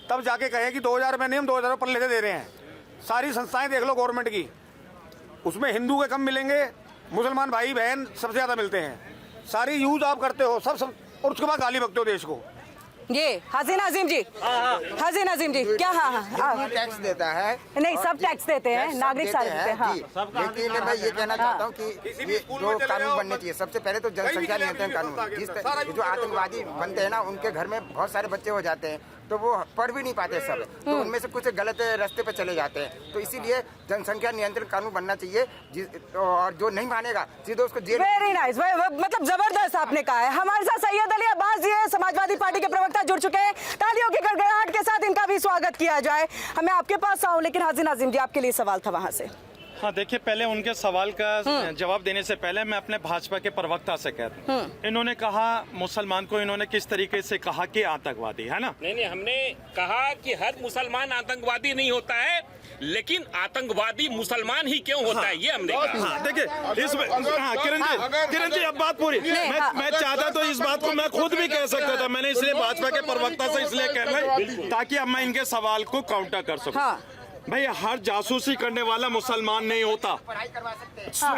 तब जाके कहें कि 2000 में नहीं, हम 2000 पल्ले से दे रहे हैं। सारी संस्थाएं देख लो गवर्नमेंट की, उसमें हिंदू के कम मिलेंगे, मुसलमान भाई बहन सबसे ज्यादा मिलते हैं। सारी यूज आप करते हो सब और उसके बाद गाली बकते हो देश को। ये हाजी नाजिम जी, हाजी नाजिम जी क्या? हाँ, टैक्स देता है। नहीं, सब टैक्स देते हैं, नागरिक सारे देते हैं। हाँ, लेकिन मैं ये कहना चाहता हूँ कि ये जो कानून बनने चाहिए, सबसे पहले तो जनसंख्या नियंत्रण कानून। जो आतंकवादी बनते हैं ना, उनके घर में बहुत सारे बच्चे हो जाते हैं, तो वो पढ़ भी नहीं पाते सब, तो उनमें से कुछ गलत रास्ते पे चले जाते हैं। तो इसीलिए जनसंख्या नियंत्रण कानून बनना चाहिए, और जो नहीं मानेगा सीधे उसको जेल। वेरी नाइस, मतलब जबरदस्त आपने कहा है। हमारे साथ सैयद अली अब्बास जी है, समाजवादी पार्टी के प्रवक्ता जुड़ चुके हैं। तालियों की गड़गड़ाहट के साथ इनका भी स्वागत किया जाए। हमें आपके पास आऊं, लेकिन हाजी नाजिम जी आपके लिए सवाल था वहां से। हाँ, देखिए, पहले उनके सवाल का जवाब देने से पहले मैं अपने भाजपा के प्रवक्ता से कहता हूँ। इन्होंने कहा मुसलमान को, इन्होंने किस तरीके से कहा कि आतंकवादी है ना। नहीं, हमने कहा कि हर मुसलमान आतंकवादी नहीं होता है, लेकिन आतंकवादी मुसलमान ही क्यों होता है, ये हमने कहा। हाँ, देखिए इसमें, हाँ, किरण जी अब बात पूरी। मैं चाहता तो इस बात को मैं खुद भी कह सकता था, मैंने इसलिए भाजपा के प्रवक्ता से इसलिए कह रहा हूं ताकि अब मैं इनके सवाल को काउंटर कर सकूं। भाई, हर जासूसी करने वाला मुसलमान नहीं होता।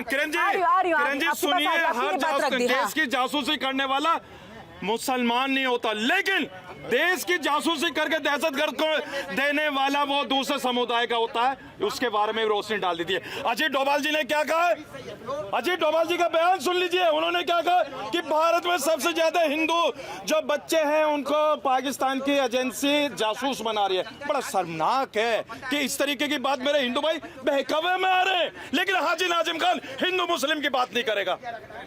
किरण जी सुनिए, हर देश की जासूसी करने वाला मुसलमान नहीं होता, लेकिन देश की जासूसी करके दहशतगर्द को देने वाला वो दूसरे समुदाय का होता है। उसके बारे में रोशनी डाल दी है। अजीत डोभाल जी ने क्या कहा? अजीत डोभाल जी का बयान सुन लीजिए। उन्होंने क्या कहा कि भारत में सबसे ज्यादा हिंदू जो बच्चे हैं उनको पाकिस्तान की एजेंसी जासूस बना रही है। बड़ा शर्मनाक है कि इस तरीके की बात मेरे हिंदू भाई बहकावे में आ रहे हैं, लेकिन हाजी नाजिम खान हिंदू मुस्लिम की बात नहीं करेगा,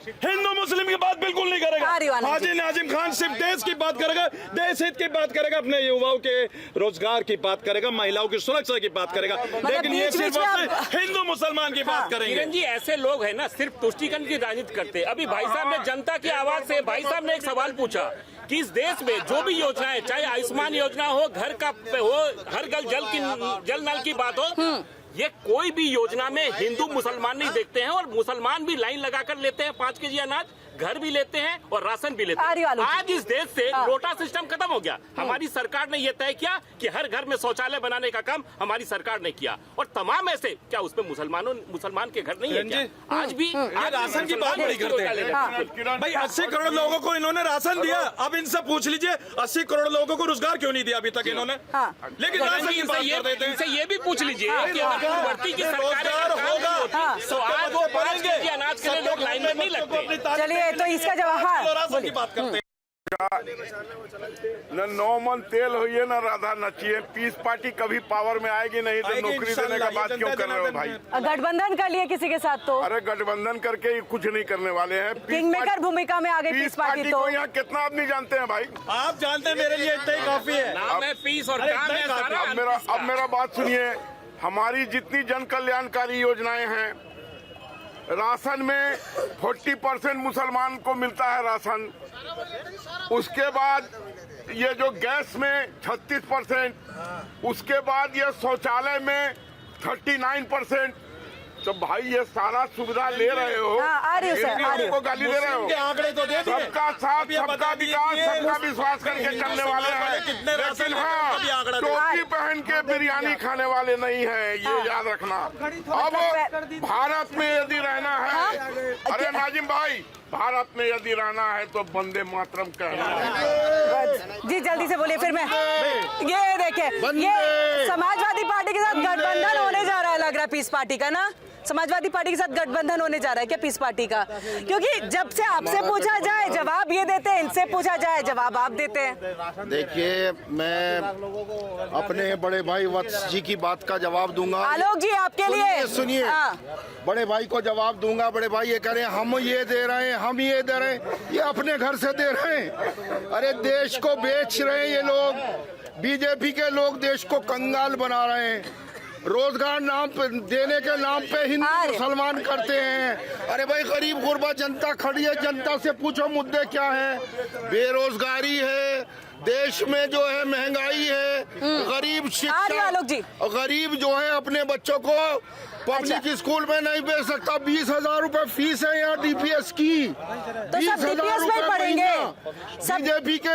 हिंदू मुस्लिम की बात बिल्कुल नहीं करेगा। हाजी नाजिम खान सिर्फ देश की बात करेगा। देश हित की बात करेगा, अपने युवाओं के रोजगार की बात करेगा, महिलाओं की सुरक्षा की बात करेगा, लेकिन ये सिर्फ हिंदू मुसलमान की बात करेंगे। किरण जी, ऐसे लोग हैं ना सिर्फ तुष्टीकरण की राजनीति करते। अभी भाई साहब ने जनता की आवाज से भाई साहब ने एक सवाल पूछा कि इस देश में जो भी योजनाएं, चाहे आयुष्मान योजना हो, घर का हो, हर घर जल नल की बात हो, ये कोई भी योजना में हिंदू मुसलमान नहीं देखते हैं और मुसलमान भी लाइन लगाकर लेते हैं 5 केजी अनाज, घर भी लेते हैं और राशन भी लेते हैं। आज इस देश से कोटा सिस्टम खत्म हो गया। हमारी सरकार ने यह तय किया कि हर घर में शौचालय बनाने का काम हमारी सरकार ने किया और तमाम ऐसे क्या उसमें मुसलमान के घर नहीं है क्या? आज भी राशन की बात बड़ी करते हैं भाई। 80 करोड़ लोगों को इन्होंने राशन दिया, अब इनसे पूछ लीजिए 80 करोड़ लोगों को रोजगार क्यों नहीं दिया अभी तक इन्होंने? लेकिन राशन की बात कर देते हैं। इनसे ये भी पूछ लीजिए कि अगर पूर्ववर्ती की सरकार होगा तो आज 5 केजी अनाज के लिए लोग लाइन में नहीं लगते। चलिए तो इसका जवाब की बात करते हैं। न 9 मन तेल होइए न राधा नचिए। पीस पार्टी कभी पावर में आएगी नहीं तो नौकरी देने का बात क्यों कर रहे हो भाई? गठबंधन कर लिए किसी के साथ तो? अरे गठबंधन करके ही कुछ नहीं करने वाले हैं। किंग मेकर भूमिका में आ गई पीस पार्टी तो। यहाँ कितना आदमी जानते हैं भाई? आप जानते हैं, मेरे लिए इतना ही काफी है। नाम है पीस और काम है सारा। अब मेरा बात सुनिए, हमारी जितनी जन कल्याणकारी योजनाएं हैं, राशन में 40% मुसलमान को मिलता है राशन। उसके बाद ये जो गैस में 36%, उसके बाद ये शौचालय में 39%। तो भाई ये सारा सुविधा ले रहे हो, को गाली दे रहे हो। सबका साथ, सबका विकास, सबका विश्वास करके चलने वाले हैं, लेकिन हाँ टोपी पहन के बिरयानी खाने वाले नहीं है, ये याद रखना। अब भारत में यदि रहना है, अरे नाजिम भाई, भारत में यदि रहना है तो वंदे मातरम कहना है। जी जल्दी से बोलिए फिर मैं ये देखे, ये समाजवादी पार्टी के साथ गठबंधन होने जा रहा है, लग रहा है पीस पार्टी का ना। समाजवादी पार्टी के साथ गठबंधन होने जा रहा है क्या पीस पार्टी का? क्योंकि जब से आपसे पूछा जाए जवाब ये देते हैं, इनसे पूछा जाए जवाब आप देते हैं। देखिए, मैं अपने बड़े भाई वत्स जी की बात का जवाब दूंगा। आलोक जी आपके लिए सुनिए, बड़े भाई को जवाब दूंगा। बड़े भाई ये कह रहे हैं हम ये दे रहे हैं, हम ये दे रहे हैं, ये अपने घर से दे रहे हैं। अरे देश को बेच रहे हैं ये लोग, बीजेपी के लोग देश को कंगाल बना रहे हैं। रोजगार नाम पे देने के नाम पे हिंदू मुसलमान करते हैं। अरे भाई, गरीब गुरबा जनता खड़ी है, जनता से पूछो मुद्दे क्या है? बेरोजगारी है देश में, जो है महंगाई है, गरीब शिक्षा, गरीब जो है अपने बच्चों को पब्लिक स्कूल में नहीं भेज सकता। 20,000 रुपए फीस है यहाँ डीपीएस की। तो 20,000 रुपए पढ़ेंगे बीजेपी के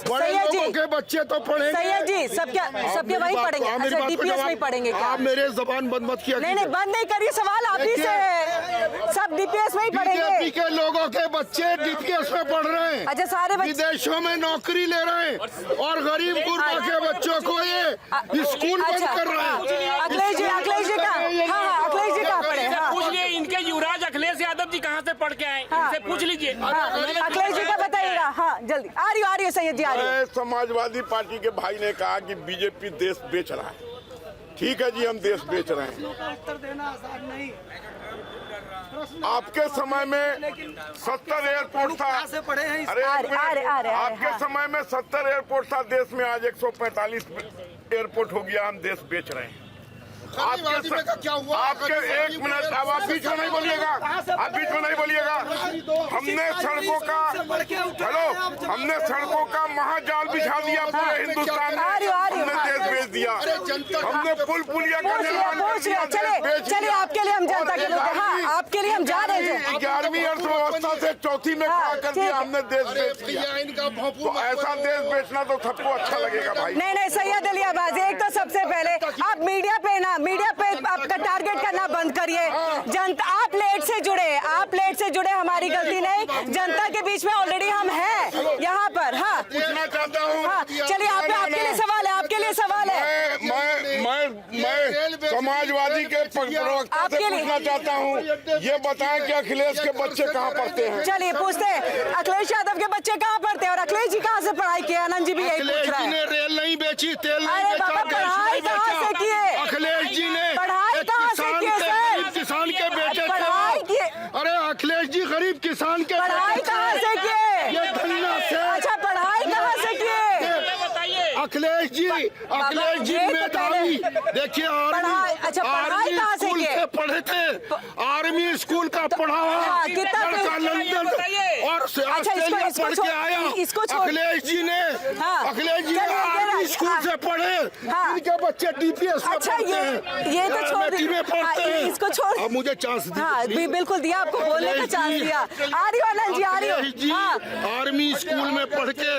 बड़े लोगों के बच्चे तो पढ़ेंगे। सैयद जी सबके वही पढ़ेंगे। अच्छा, डीपीएस में पढ़ेंगे क्या? आप मेरे जबान बंद मत किया। नहीं बंद नहीं करिए, सवाल आप ही से है। सब डीपीएस में ही पढ़ेंगे। बीजेपी के लोगों के बच्चे डीपीएस में पढ़ रहे हैं। अच्छा, सारे विदेशों में नौकरी ले रहे हैं और गरीब गुरबा के बच्चों को ये स्कूल बंद कर रहे हैं। अखिलेश जी का अखिलेश जी कहाँ पढ़े? पूछ लिए इनके युवराज अखिलेश यादव जी कहाँ से पढ़ के आए, इनसे पूछ लीजिए। अखिलेश जी का बताइएगा। हाँ जल्दी आ रही है सैयद जी, आ रही है। समाजवादी पार्टी के भाई ने कहा कि बीजेपी देश बेच रहा है। ठीक है जी, हम देश बेच रहे हैं। आपके समय में 70 एयरपोर्ट था। अरे आपके समय में 70 एयरपोर्ट था देश में, आज 145 एयरपोर्ट हो गया। हम देश बेच रहे हैं। आपके 1 मिनट, अब आप बीच में नहीं बोलिएगा, आप बीच में नहीं बोलिएगा। हमने सड़कों का हमने सड़कों का महाजाल बिछा दिया पूरे हिंदुस्तान में। हमने देश बेच दिया। हमने पुल पुलिया का निर्माण कर दिया। चलिए आपके लिए हम जनता के लोग, हाँ आपके लिए हम जा रहे हैं। 11वीं अर्थव्यवस्था से चौथी में खड़ा कर दिया हमने, देश बेच दिया। तो ऐसा देश बेचना तो सबको अच्छा लगेगा भाई। नहीं सैयद अली अब्बासी, एक तो सबसे पहले आप मीडिया पे आपका टारगेट करना बंद करिए। जनता आप लेट से जुड़े, हमारी गलती नहीं। जनता के बीच में ऑलरेडी हम हैं यहाँ पर। हाँ पूछना चाहता हूँ। हाँ चलिए, आपके लिए सवाल है, आपके लिए सवाल है। मैं समाजवादी के प्रवक्ता से पूछना चाहता हूँ, ये बताएं कि अखिलेश के बच्चे कहाँ पढ़ते हैं? चलिए पूछते हैं, अखिलेश यादव के बच्चे कहाँ पढ़ते हैं और अखिलेश जी कहाँ से पढ़ाई किया? आनंद जी भी यही पूछ रहे हैं। रेल नहीं बेची, तेल नहीं अरे बेचा, बाबा, पढ़ाई कहाँ से किए? अखिलेश जी ने पढ़ाई कहाँ से किए सर? किसान के बेटे पढ़ाई किए? अरे अखिलेश जी गरीब किसान के पढ़ाई कहाँ से किए? ये धन्ना से। अच्छा, पढ़ाई कहाँ से किए? देखिए अच्छा, पढ़ाई आर्मी कहाँ से स्कूल किए? से पढ़े थे, आर्मी स्कूल का पढ़ा हुआ कितना लड़का लंदन और ऑस्ट्रेलिया पढ़ के आया। अखिलेश जी ने आर्मी स्कूल से पढ़े, इनके बच्चे DPS में अच्छा, पढ़ते हैं, ये तो छोड़ MIT में पढ़ते हैं। इसको छोड़, अब मुझे चांस हाँ बिल्कुल दिया, आपको बोलने का चांस दिया। आ रही हो आनंद जी, आ रही हो? आर्मी स्कूल में पढ़ के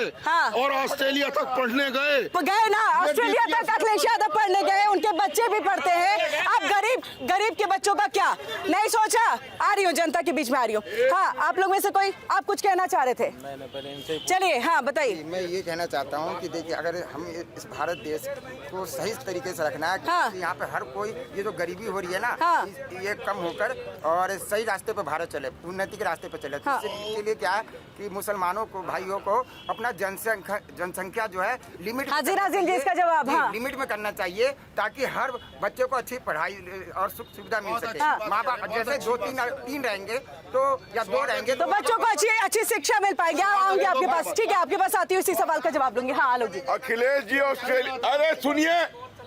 और ऑस्ट्रेलिया तक पढ़ने गए ना, ऑस्ट्रेलिया तक अखिलेश यादव पढ़ने गए, उनके बच्चे भी पढ़ते हैं। अब गरीब के बच्चों का क्या नहीं सोचा? आ रही हूँ, जनता के बीच में आ रही हूँ। हाँ, आप लोग में से कोई, आप कुछ कहना चाह रहे थे? चलिए, हाँ बताइए। मैं ये कहना चाहता हूँ कि देखिए, अगर हम इस भारत देश को सही तरीके से रखना है, कि यहाँ पे हर कोई, ये जो गरीबी हो रही है ना, ये कम होकर और सही रास्ते पे भारत चले, उन्नति के रास्ते पे चले। तो इसके लिए क्या है कि मुसलमानों को, भाइयों को अपना जनसंख्या जो है लिमिट इसका जवाब लिमिट में करना चाहिए, ताकि हर बच्चे को अच्छी पढ़ाई और सुख सुविधा मिल सके। माँ बाप जैसे 2-3 रहेंगे तो या 2 रहेंगे तो बच्चों को अच्छी शिक्षा मिल पाएगी। आऊंगी आपके पास, ठीक है, आपके पास आती हूँ, इसी सवाल का जवाब दूंगी। हाँ आलोक जी। अखिलेश जी ऑस्ट्रेलिया, अरे सुनिए,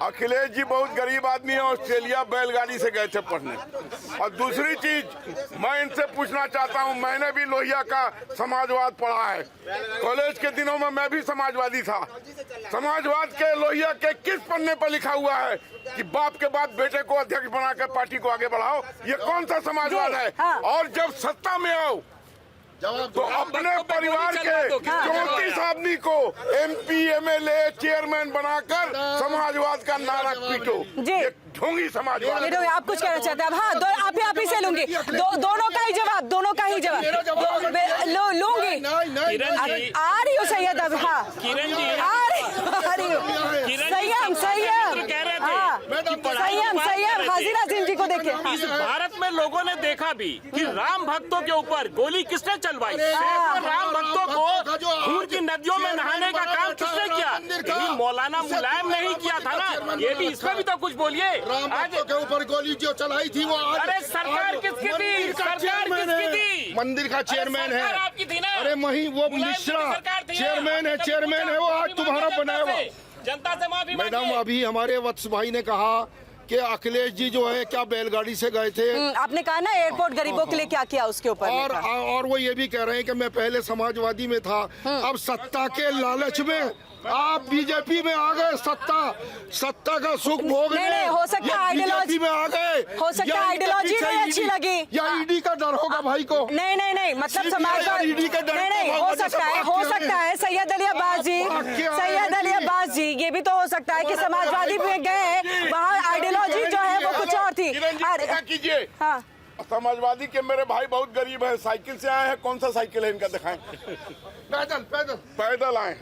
अखिलेश जी बहुत गरीब आदमी है, ऑस्ट्रेलिया बैलगाड़ी से गए थे पढ़ने। और दूसरी चीज मैं इनसे पूछना चाहता हूं, मैंने भी लोहिया का समाजवाद पढ़ा है, कॉलेज के दिनों में मैं भी समाजवादी था। समाजवाद के लोहिया के किस पन्ने पर लिखा हुआ है कि बाप के बाद बेटे को अध्यक्ष बनाकर पार्टी को आगे बढ़ाओ? ये कौन सा समाजवाद है? और जब सत्ता में आओ तो अपने परिवार के 34 आदमी को MP MLA चेयरमैन बनाकर समाजवाद का नारा पीटो। ढोंगी समाजवाद। आप कुछ कहना चाहते हैं? हाँ, आप ही से लूंगी, दोनों का ही जवाब लूंगी। आ रही हूँ सैयद, अब हाँ किरण जी आ रही हूँ। संयम हाजिर नाज़िम जी को देखे। इस भारत में लोगों ने देखा भी कि राम भक्तों के ऊपर गोली किसने चलवाई, राम भक्तों को खून की नदियों में नहाने का काम किसने किया? यही मौलाना मुलायम नहीं किया था ना? ये भी, इसमें भी तो कुछ बोलिए। आज के ऊपर गोली जो चलाई थी वो अरे सरकार किसकी थी? सरकार किसकी थी? मंदिर का चेयरमैन है आपकी थी ना? अरे वो मिश्रा चेयरमैन है वो आज तुम्हारा बनाया हुआ। जनता से माफी मैडम, अभी हमारे वत्स भाई ने कहा कि अखिलेश जी जो है क्या बैलगाड़ी से गए थे। आपने कहा ना एयरपोर्ट गरीबों के लिए क्या किया, उसके ऊपर और वो ये भी कह रहे हैं कि मैं पहले समाजवादी में था, अब सत्ता के लालच में आप बीजेपी में आ गए, सत्ता का सुख भोगने। नहीं, हो सकता है आइडियोलॉजी में आ गए, हो सकता है आइडियोलॉजी नहीं अच्छी लगी, या ईडी का डर होगा भाई को। नहीं, मतलब समाजवाद नहीं, हो सकता है सैयद अली अब्बास जी, ये भी तो हो सकता है कि समाजवादी में गए, वहाँ आइडियोलॉजी जो है वो कुछ और थी। कीजिए, हाँ, समाजवादी के मेरे भाई बहुत गरीब है, साइकिल से आए हैं, कौन सा साइकिल है इनका दिखाएं? पैदल आए,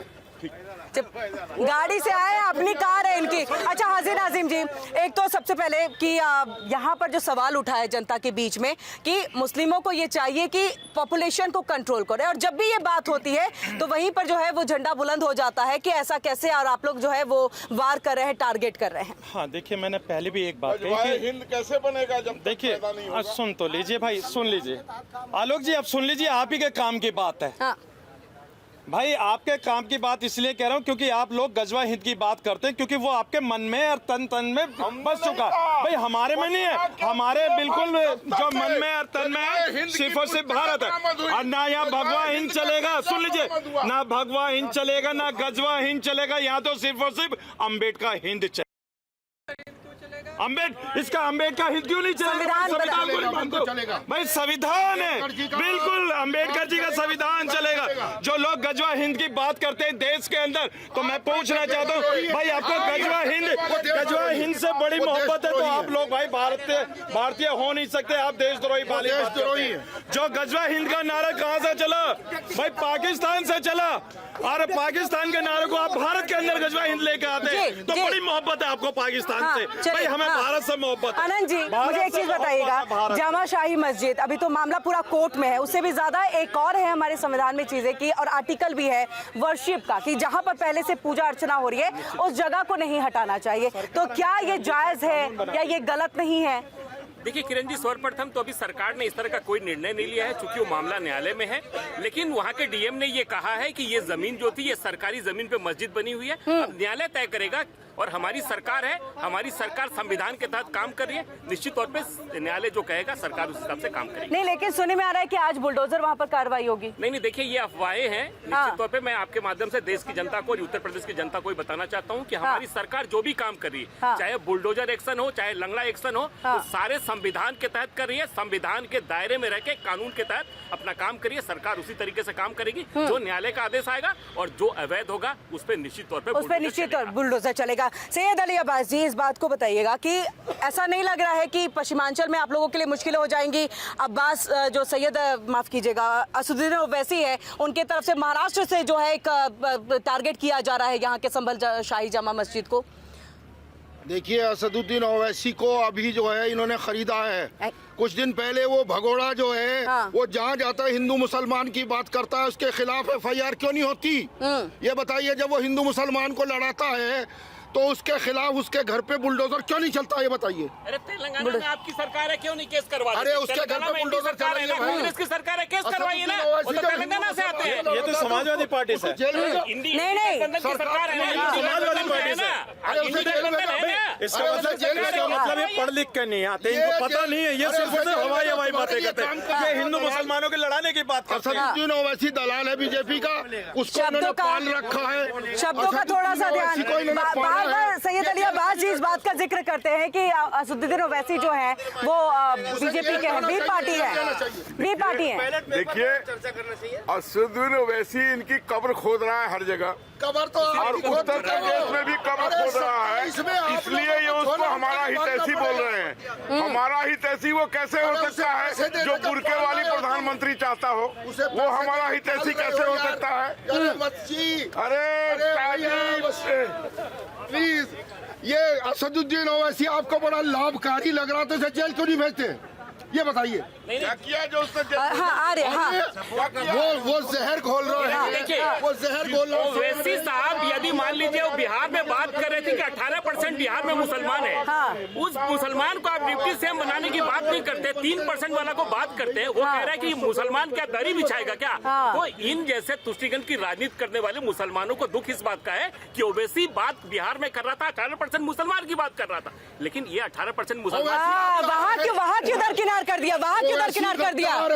गाड़ी से आए, अपनी कार है इनकी। अच्छा हाजिर नाज़िम जी, एक तो सबसे पहले कि यहाँ पर जो सवाल उठा है जनता के बीच में कि मुस्लिमों को ये चाहिए कि पॉपुलेशन को कंट्रोल करे, और जब भी ये बात होती है तो वहीं पर जो है वो झंडा बुलंद हो जाता है कि ऐसा कैसे, और आप लोग जो है वो वार कर रहे हैं, टारगेट कर रहे हैं। हाँ देखिए, मैंने पहले भी एक बात कही कि हिंद कैसे बनेगा जब देखिए, सुन तो लीजिए भाई, सुन लीजिए आलोक जी, अब सुन लीजिए, आप ही के काम की बात है। हाँ। भाई आपके काम की बात इसलिए कह रहा हूँ क्योंकि आप लोग गजवा हिंद की बात करते हैं, क्योंकि वो आपके मन में और तन में बस चुका। भाई हमारे में नहीं है, हमारे बिल्कुल जो मन में और तन में है सिर्फ और सिर्फ भारत है। और ना यहाँ भगवा हिंद चलेगा, सुन लीजिए, ना भगवा हिंद चलेगा, ना गजवा हिंद चलेगा, यहाँ तो सिर्फ और सिर्फ अम्बेडकर हिंद चलेगा। इसका अम्बेडकर हिंद क्यों नहीं चलेगा? संविधान को नहीं मानते भाई? संविधान है, बिल्कुल अम्बेडकर जी का संविधान चलेगा। जो लोग गजवा हिंद की बात करते हैं देश के अंदर, तो मैं पूछना चाहता हूँ भाई, आपको गजवा हिंद से बड़ी मोहब्बत है तो आप लोग भाई भारतीय हो नहीं सकते, आप देशद्रोही वाली बात करते हैं। जो गजवा हिंद का नारा कहाँ से चला भाई? पाकिस्तान से चला, और पाकिस्तान के नारे को आप भारत के अंदर गजवा हिंद लेके आते हैं, तो बड़ी मोहब्बत है आपको पाकिस्तान से। भाई हमें भारत से मोहब्बत है। आनंद जी, मुझे एक चीज बताइएगा, जामा शाही मस्जिद, अभी तो मामला पूरा कोर्ट में है, उससे भी ज्यादा एक और है हमारे संविधान में चीजें की, और आर्टिकल भी है वर्शिप का, कि जहां पर पहले से पूजा अर्चना हो रही है उस जगह को नहीं हटाना चाहिए। तो क्या ये जायज है या ये गलत नहीं है? देखिए किरण जी, सर्वप्रथम तो अभी सरकार ने इस तरह का कोई निर्णय नहीं लिया है, चूंकि वो मामला न्यायालय में है। लेकिन वहाँ के डीएम ने ये कहा है कि ये जमीन जो थी ये सरकारी जमीन पे मस्जिद बनी हुई है, अब न्यायालय तय करेगा और हमारी सरकार है, हमारी सरकार संविधान के तहत काम कर रही है। निश्चित तौर पे न्यायालय जो कहेगा सरकार उस हिसाब से काम करेगी। नहीं, लेकिन सुनने में आ रहा है कि आज बुलडोजर वहाँ पर कार्रवाई होगी। नहीं, देखिए ये अफवाहें हैं। निश्चित तौर पे मैं आपके माध्यम से देश की जनता को और उत्तर प्रदेश की जनता को बताना चाहता हूँ कि हमारी सरकार जो भी काम कर रही है, चाहे बुलडोजर एक्शन हो, चाहे लंगड़ा एक्शन हो, तो सारे संविधान के तहत कर रही है। संविधान के दायरे में रह के कानून के तहत अपना काम करिए। सरकार उसी तरीके से काम करेगी। जो न्यायालय का आदेश आएगा और जो अवैध होगा उस पर निश्चित तौर पर बुलडोजर चलेगा। सैयद अली अब्बास जी, इस बात को बताइएगा कि ऐसा नहीं लग रहा है कि पश्चिमांचल में आप लोगों के लिए मुश्किलें हो जाएंगी? अब्बास जो सैयद, माफ कीजिएगा, असदुद्दीन ओवैसी है, उनके तरफ से महाराष्ट्र से जो है एक टारगेट किया जा रहा है यहाँ के संभल शाही जामा मस्जिद को। देखिए, असदुद्दीन ओवैसी को अभी जो है इन्होंने खरीदा है। कुछ दिन पहले वो भगोड़ा जो है वो जहाँ जाता है हिंदू मुसलमान की बात करता है, उसके खिलाफ FIR क्यों नहीं होती? ये बताइए, जब वो हिंदू मुसलमान को लड़ाता है तो उसके खिलाफ उसके घर पे बुलडोजर क्यों नहीं चलता? ये बताइए। अरे तेलंगाना में आपकी सरकार है, क्यों नहीं केस करवा? अरे उसके घर पे बुलडोजर चलाइए, कांग्रेस की सरकार है, केस करवाइए ना। वो तो तेलंगाना से आते हैं। ये तो समाजवादी पार्टी से नहीं, सरकार है ना, समाजवादी पार्टी से। इसका मतलब ये पढ़ लिख कर नहीं आते, इनको पता नहीं है, ये सिर्फ हवाई बातें करते हैं। ये हिंदू मुसलमानों के लड़ाने की बात करते हैं। असदुद्दीन ओवैसी दलाल है बीजेपी का, उसको उन्होंने पाल रखा है। शब्दों का थोड़ा सा ध्यान। सैयद अली अब्बास जी इस बात का जिक्र करते हैं कि असदुद्दीन ओवैसी जो है वो बीजेपी के हैं, बी पार्टी है। देखिए, असदुद्दीन ओवैसी इनकी कब्र खोद रहा है हर जगह। कब्र तो और उत्तर प्रदेश में भी कब्र खोद रहा है, इसलिए ये उसको हमारा हितैषी बोल रहे हैं। हमारा हितैषी वो कैसे हो सकता है? जो बुरके वाली प्रधानमंत्री चाहता हो वो हमारा हितैषी कैसे हो सकता है? अरे प्लीज, ये असदुद्दीन ओवैसी आपको बड़ा लाभकारी लग रहा था, इसे जेल क्यों नहीं भेजते? ये बताइए। क्या किया जो उसने वो जहर घोल रहा है। देखिए, वो जहर घोल रहा है। ओवैसी साहब यदि मान लीजिए वो बिहार में बात कर रहे थे कि 18% बिहार में मुसलमान है, उस मुसलमान को आप डिप्टी सीएम बनाने की बात नहीं करते, 3% वाला को बात करते हैं। वो कह रहा है कि मुसलमान क्या दरी बिछाएगा क्या? वो इन जैसे तुष्टिकरण की राजनीति करने वाले मुसलमानों को दुख इस बात का है कि ओवैसी बात बिहार में कर रहा था, 18% मुसलमान की बात कर रहा था, लेकिन ये 18% मुसलमान वहाँ क्यों दरकिनार कर दिया? वहाँ क्यों दरकिनार कर दिया?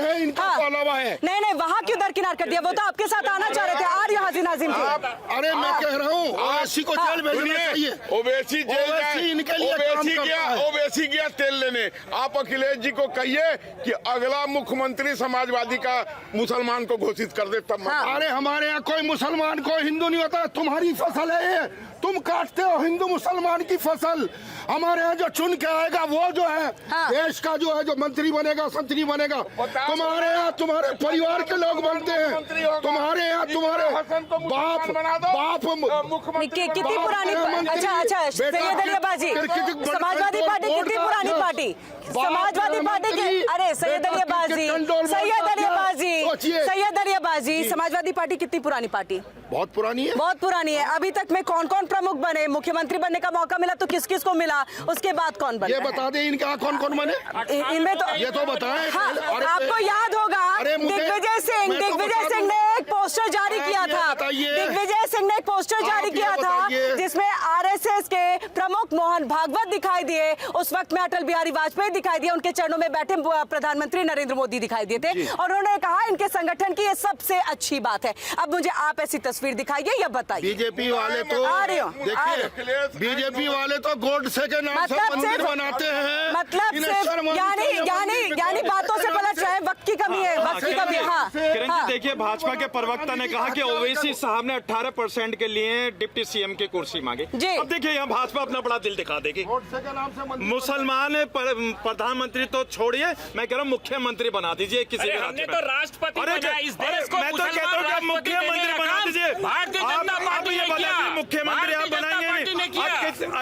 नहीं, वहाँ क्यों दरकिनार कर दिया? वो तो आपके साथ आना चाह रहे थे। आ रही हाजिर नाजिम जी। अरे मैं कह रहा हूँ ओवैसी को जेल भेजना चाहिए। ओवैसी जेल ओवैसी गया तेल लेने। आप अखिलेश जी को कहिए कि अगला मुख्यमंत्री समाजवादी का मुसलमान को घोषित कर दे तब। अरे हमारे यहाँ कोई मुसलमान कोई हिंदू नहीं होता, तुम्हारी फसल है ये, तुम काटते हो हिंदू मुसलमान की फसल। हमारे यहाँ जो चुन के आएगा वो जो है देश का जो है, जो मंत्री बनेगा, संतरी बनेगा, तुम्हारे यहाँ तुम्हारे परिवार के लोग बनते हैं। तुम्हारे यहाँ तुम्हारे बाप कितनी पुरानी? अच्छा, सैयद अली अब्बास जी, समाजवादी पार्टी कितनी पुरानी पार्टी? समाजवादी पार्टी की, अरे सैयद अली अब्बास जी, समाजवादी पार्टी कितनी पुरानी पार्टी? बहुत पुरानी है, बहुत पुरानी है। अभी तक में कौन कौन प्रमुख बने? मुख्यमंत्री बनने का मौका मिला तो किस किस को मिला? उसके बाद कौन बना? ये बता दे, इनका कौन कौन बने इनमें तो ये तो बताएं। आपको याद होगा दिग्विजय सिंह ने एक पोस्टर जारी किया था। दिग्विजय सिंह ने एक पोस्टर जारी किया था जिसमें RSS के प्रमुख मोहन भागवत दिखाई दिए। उस वक्त में अटल बिहारी वाजपेयी दिखाई दिए, उनके चरणों में बैठे प्रधानमंत्री नरेंद्र मोदी दिखाई दिए थे और उन्होंने कहा इनके संगठन की ये सबसे अच्छी बात है। अब मुझे आप ऐसी तस्वीर दिखाइए या बताइए। बीजेपी वाले तो देखिए, बीजेपी वाले तो गोडसे के नाम से मंदिर बनाते हैं। मतलब यानी बातों से पलट रहे हैं। वक्त की कमी है, वक्त की कमी है। हाँ, किरण जी देखिए, भाजपा के प्रवक्ता ने कहा कि ओवैसी साहब ने 18% के लिए डिप्टी सीएम की कुर्सी मांगी। अब देखिए, यहाँ भाजपा अपना बड़ा दिल दिखा देगी। मुसलमान प्रधानमंत्री तो छोड़िए, मैं कह रहा हूँ मुख्यमंत्री बना दीजिए किसी भी राज्य में। राष्ट्रपति मैं तो कहता हूँ मुख्यमंत्री बना दीजिए। भारतीय जनता पार्टी ने किया, मुख्यमंत्री आप बनाएंगे।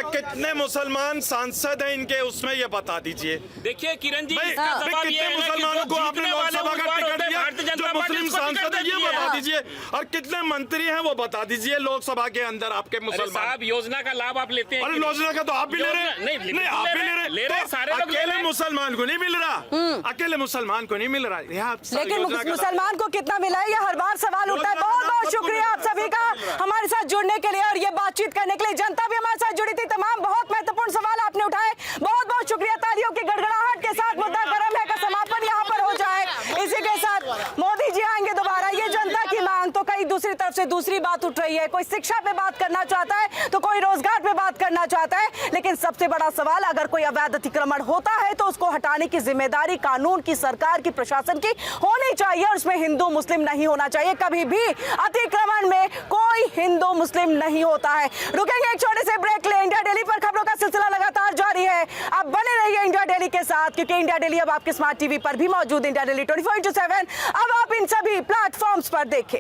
कितने मुसलमान सांसद हैं इनके, उसमें ये बता दीजिए। देखिए किरण जी, कितने मुसलमानों को आपने लोकसभा का टिकट दिया जो मुस्लिम सांसद है, ये बता दीजिए। और कितने मंत्री हैं वो बता दीजिए लोकसभा के अंदर आपके मुसलमान। योजना का लाभ आप लेते हैं? अरे योजना का तो आप भी ले रहे हैं। नहीं, आप भी ले रहे हैं। सारे लोग मुसलमान को नहीं मिल रहा, अकेले मुसलमान को नहीं मिल रहा। लेकिन मुसलमान को कितना मिला है, ये हर बार सवाल उठता है। बहुत बहुत शुक्रिया आप सभी का हमारे साथ जुड़ने के लिए और ये बातचीत करने के लिए। जनता भी हमारे साथ जुड़ी थी, तमाम बहुत महत्वपूर्ण सवाल आपने उठाए। बहुत बहुत शुक्रिया। तालियों की गड़गड़ाहट के साथ मुद्दा गरम है का समापन यहाँ पर हो जाए। इसी के साथ मोदी जी आएंगे दोबारा, ये जनता की मांग। तो कहीं दूसरी तरफ से दूसरी बात उठ रही है, कोई शिक्षा पे बात करना चाहता है तो कोई रोजगार पे बात करना चाहता है। लेकिन सबसे बड़ा सवाल, अगर कोई अवैध अतिक्रमण होता है तो उसको हटाने की जिम्मेदारी कानून की, सरकार की, प्रशासन की होनी चाहिए और उसमें हिंदू मुस्लिम नहीं होना चाहिए। कभी भी अतिक्रमण में कोई हिंदू मुस्लिम नहीं होता है। रुकेंगे एक छोटे से ब्रेक ले। इंडिया डेली पर खबरों का सिलसिला लगातार जारी है। आप बने रहिए इंडिया डेली के साथ, क्योंकि इंडिया डेली अब आपके स्मार्ट टीवी पर भी मौजूद। इंडिया डेली 24/7 अब आप इन सभी प्लेटफॉर्म्स पर देखें।